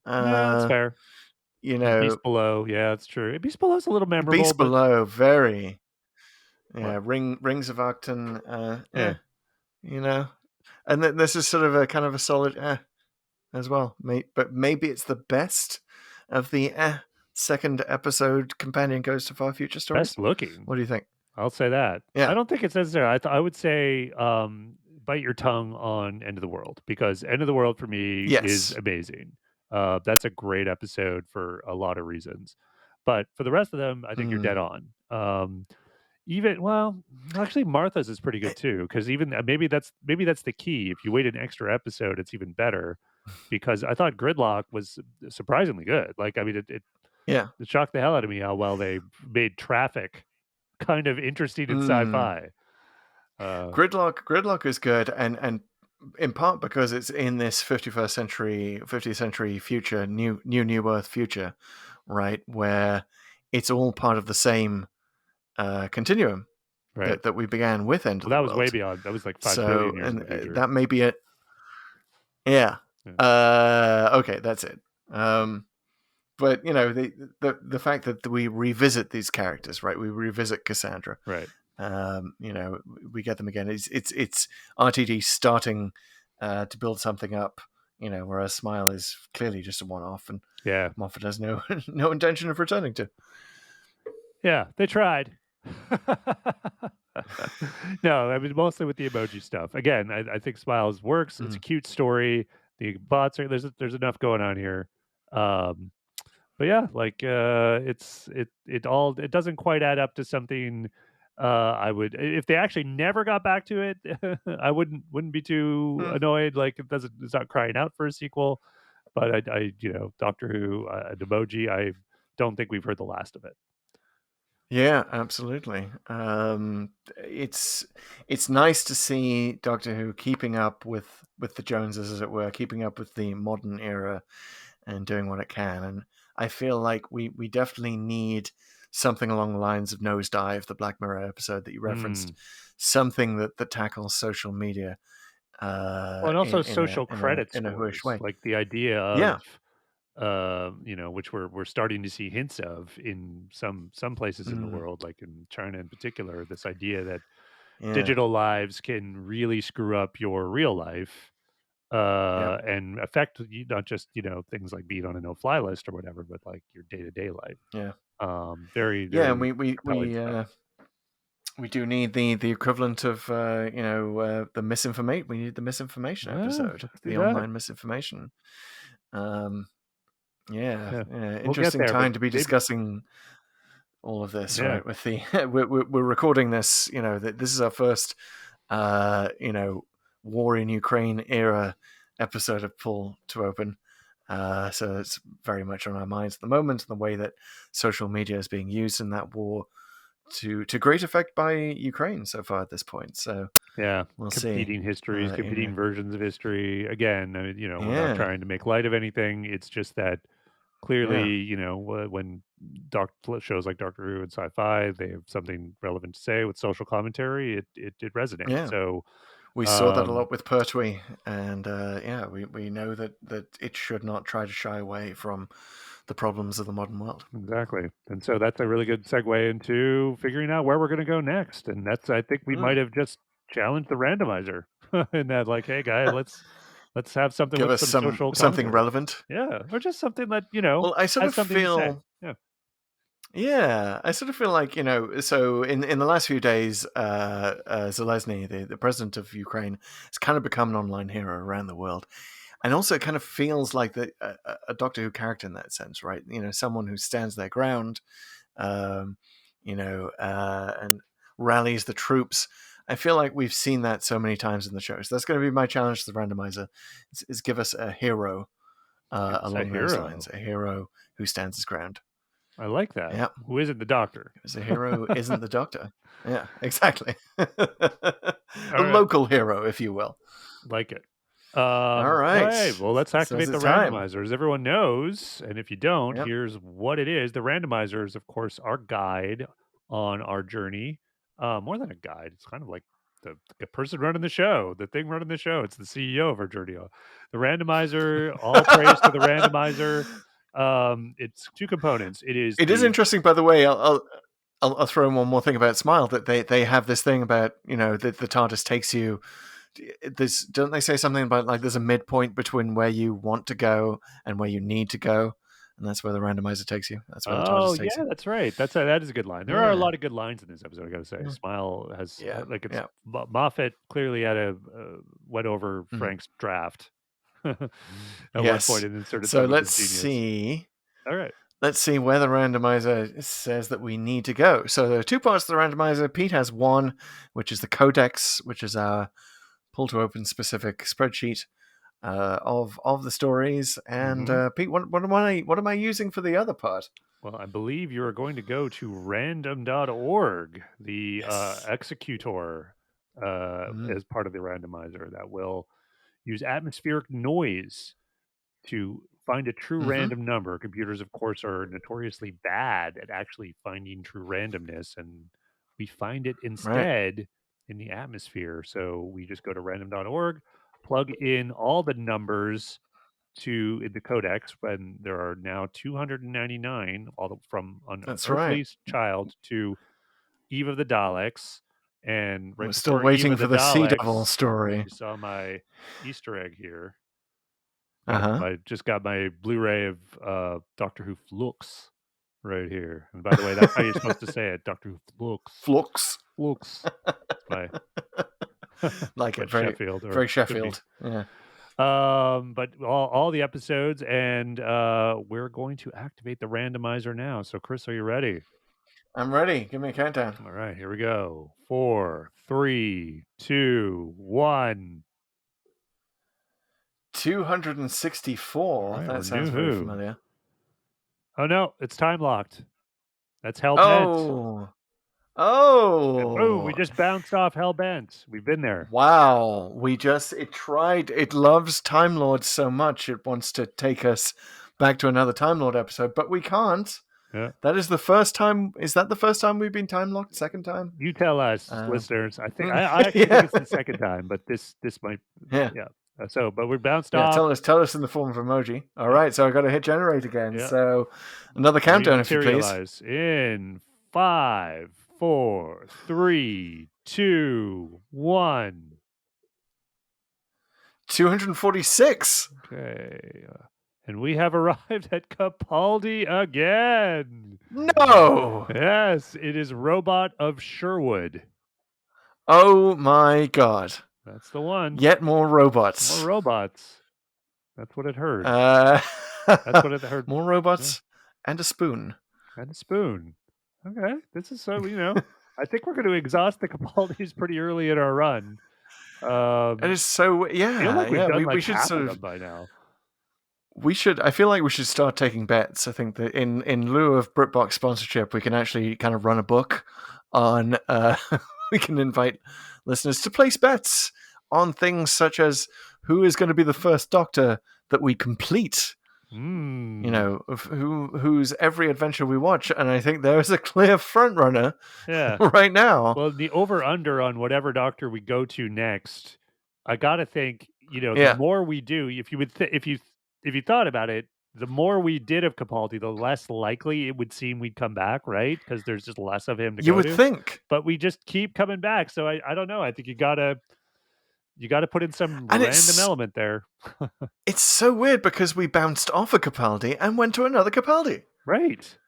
Yeah, that's Uh, fair. you And know, Beast Below, yeah, that's true. Beast Below is a little memorable, Beast but Below, very, what? yeah, Rings of Octon, Yeah. you know, and then this is sort of a kind of a solid as well. But maybe it's the best of the second episode companion Goes to Far Future Best stories. looking, What do you think? I'll say that. I Yeah. don't think it's necessary. I would say, bite your tongue on End of the World because End of the World for me is Yes. amazing. That's a great episode for a lot of reasons. But for the rest of them, I think you're Mm. dead on. Even well, actually, Martha's is pretty Eh, good too because even maybe that's the key. If you wait an extra episode, it's even better because I thought Gridlock was surprisingly good. Like, I mean, Yeah. it shocked the hell out of me how well they made traffic kind of interesting in Mm. sci-fi. Uh, Gridlock is good, and in part because it's in this 50th century future, new Earth future, right, where it's all part of the same continuum right. that we began with End of Well, the that was way World. beyond. That was like 5 billion So, years in and the future. that may be it. Yeah. Yeah, Okay, that's it. But the fact that we revisit these characters, right? We revisit Cassandra. right. We get them again. It's RTD starting to build something up. Whereas Smile is clearly just a one-off, and Yeah, Moffat has no no intention of returning to. yeah. They tried. No, I mean mostly with the emoji stuff. Again, I think Smiles works. It's a Mm. cute story. The bots are there's enough going on here. Um, but yeah, like, it doesn't quite add up to something, I would if they actually never got back to it, I wouldn't be too Mm. annoyed, like, it's not crying out for a sequel, but Doctor Who, an emoji, I don't think we've heard the last of it. Yeah, absolutely. It's nice to see Doctor Who keeping up with the Joneses, as it were, keeping up with the modern era and doing what it can. And I feel like we definitely need something along the lines of Nosedive, the Black Mirror episode that you referenced, Mm. something that tackles social media Well, and also in social credit a Whoish scores, way. like the idea Yeah. of, which we're starting to see hints of in some places in the Mm, world, like in China in particular, this idea that yeah. digital lives can really screw up your real life, Yeah. and affect you, not just things like being on a no-fly list or whatever, but like your day-to-day life. Yeah. Very Yeah, and very compelling stuff. we do need the equivalent of the misinformation. We need the misinformation Yeah, episode, let's do the that. online misinformation. Um, yeah, Yeah, yeah, we'll get interesting there, but time to be maybe. discussing all of this, Yeah. right? With the we're recording this. That this is our first war in Ukraine era episode of Pull to Open. So it's very much on our minds at the moment, and the way that social media is being used in that war to great effect by Ukraine so far at this point. So Yeah, we'll see. competing histories, Yeah, competing versions of history. Again, we're not yeah, trying to make light of anything. It's just that clearly, yeah, when shows like Doctor Who and Sci-Fi, they have something relevant to say with social commentary. It resonates. yeah. So, We saw that a um, lot with Pertwee, and yeah, we know that it should not try to shy away from the problems of the modern world. exactly. And so that's a really good segue into figuring out where we're going to go next. And I think we might Mm. have just challenged the randomizer in that, like, hey guys, let's have something Give with us some social something commentary. relevant. Yeah, or just something that, Well, I sort has of something to say. feel. Yeah. Yeah, I sort of feel like, so in the last few days, Zelensky, the president of Ukraine, has kind of become an online hero around the world. And also, it kind of feels like a Doctor Who character in that sense, right? Someone who stands their ground, um, and rallies the troops. I feel like we've seen that so many times in the show. So that's going to be my challenge to the randomizer: is give us a hero Give us a along those hero. lines, a hero who stands his ground. I like that. Yeah. Who isn't the doctor? Because a hero isn't the Doctor. Yeah, exactly. A All right. local hero, if you will. Like it. All All right. right. Well, let's So is activate it the time? randomizer. As everyone knows, and if you don't, Yep. here's what it is. The randomizer is, of course, our guide on our journey. More than a guide, it's kind of like the person running the show, the thing running the show. It's the CEO of our journey. The randomizer, all praise to the randomizer. It's two components. It is It is the interesting, by the way. I'll throw in one more thing about Smile, that they have this thing about that the TARDIS takes you. There's, don't they say something about, like, there's a midpoint between where you want to go and where you need to go, and that's where the randomizer takes you. That's where the Oh, TARDIS takes yeah, you. that's right. That is a good line. There are a Yeah. lot of good lines in this episode, I gotta say. Yeah. Smile has, Yeah. like, it's Yeah. Moffat clearly had went over Mhm. Frank's draft at one point Yes. and inserted So some of his let's genius. see. Alright. Let's see where the randomizer says that we need to go. So there are two parts to the randomizer. Pete has one, which is the codex, which is our pull to open specific spreadsheet of the stories. And Mhm. Pete, what am I using for the other part? Well, I believe you are going to go to random.org, the, Yes. executor, Mm. as part of the randomizer that will use atmospheric noise to find a true Mm-hmm. random number. Computers, of course, are notoriously bad at actually finding true randomness, and we find it Right. instead in the atmosphere. So we just go to random.org, plug in all the numbers to in the codex, when there are now 299, from That's right. Unearthly Child to Eve of the Daleks. And right We're still before Eve waiting of for the the Sea Devil Daleks, if story. you saw my Easter egg here, Uh huh. just got my Blu-ray of Doctor Who Flux right here. And by the way, that's how you're supposed to say it, Doctor Who Flux. Flux. Flux. It's my Like my it. Very, Sheffield, or very could be. Sheffield. Yeah. But all the episodes, and we're going to activate the randomizer now. So, Chris, are you ready? I'm ready. Give me a countdown. All right, here we go. 4, 3, 2, 1. 264. All right, That we're sounds new very who. familiar. Oh no, it's time locked. That's Hellbent. Oh. Oh, we Oh. just bounced off Hellbent. We've been there. Wow. It loves Time Lords so much it wants to take us back to another Time Lord episode, but we can't. Yeah. That is the first time. Is that the first time we've been time locked? Second time? You tell us, listeners. I think I actually think it's the second time, but this might, yeah. So, but we bounced Yeah, off. tell us in the form of emoji. All right, so I got to hit generate again. Yeah. So another countdown, if you please. Rematerialize in 5, 4, 3, 2, 1. 246. Okay. And we have arrived at Capaldi again. No. Yes, it is Robot of Sherwood. Oh my god. That's the one. Yet more robots. More robots. That's what it heard. That's what it heard. More robots and a spoon. And a spoon. Okay. This is so, I think we're going to exhaust the Capaldis pretty early in our run. It is so, yeah. I feel like we've done we should half sort of of them by now. I feel like we should start taking bets. I think that in lieu of BritBox sponsorship, we can actually kind of run a book on, we can invite listeners to place bets on things such as who is going to be the first Doctor that we complete. You know, whose every adventure we watch, and I think there is a clear front runner right now. Well, the over-under on whatever Doctor we go to next, I gotta think, the more we do, if you thought about it, the more we did of Capaldi, the less likely it would seem we'd come back, right? Because there's just less of him to go to. You would think. But we just keep coming back. So I don't know. I think you gotta put in some random element there. It's so weird because we bounced off a Capaldi and went to another Capaldi. Right.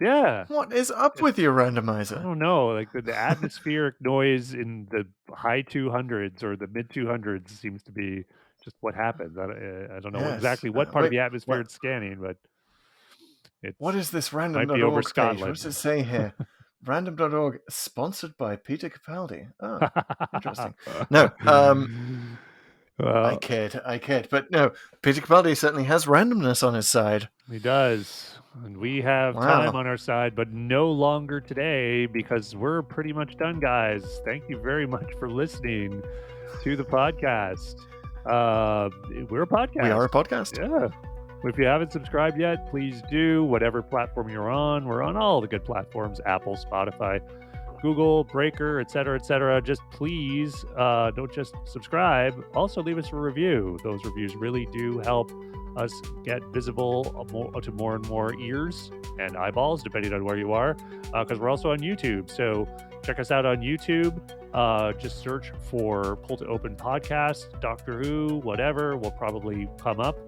Yeah. What is up with your randomizer? I don't know. Like the atmospheric noise in the high 200s or the mid 200s seems to be just what happens. I don't know exactly what part of the atmosphere it's scanning, but what is this random.org might be over page? Scotland. What does it say here? Random.org, sponsored by Peter Capaldi. Oh, interesting. No, I kid. But no, Peter Capaldi certainly has randomness on his side. He does. And we have time on our side, but no longer today because we're pretty much done, guys. Thank you very much for listening to the podcast. We're a podcast. We are a podcast. Yeah. If you haven't subscribed yet, please do. Whatever platform you're on, we're on all the good platforms: Apple, Spotify, Google, Breaker, etc. Just please don't just subscribe. Also leave us a review. Those reviews really do help us get visible to more and more ears and eyeballs, depending on where you are, because we're also on YouTube. So check us out on YouTube. Just search for Pull to Open Podcast, Doctor Who, whatever will probably come up.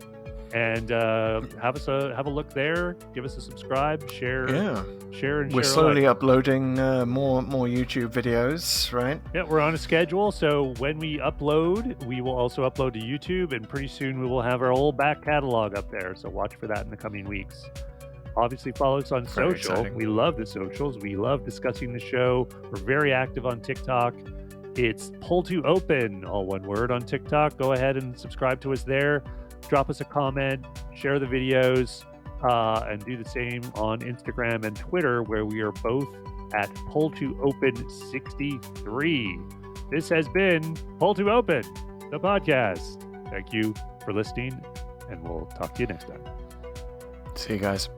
And have a look there. Give us a subscribe, share, and share. We're slowly uploading more YouTube videos, right? Yeah, we're on a schedule. So when we upload, we will also upload to YouTube, and pretty soon we will have our whole back catalog up there. So watch for that in the coming weeks. Obviously, follow us on social. Exciting. We love the socials. We love discussing the show. We're very active on TikTok. It's Pull to Open, all one word, on TikTok. Go ahead and subscribe to us there. Drop us a comment, share the videos, and do the same on Instagram and Twitter, where we are both at Pull to Open 63. This has been Pull to Open, the podcast. Thank you for listening, and we'll talk to you next time. See you guys.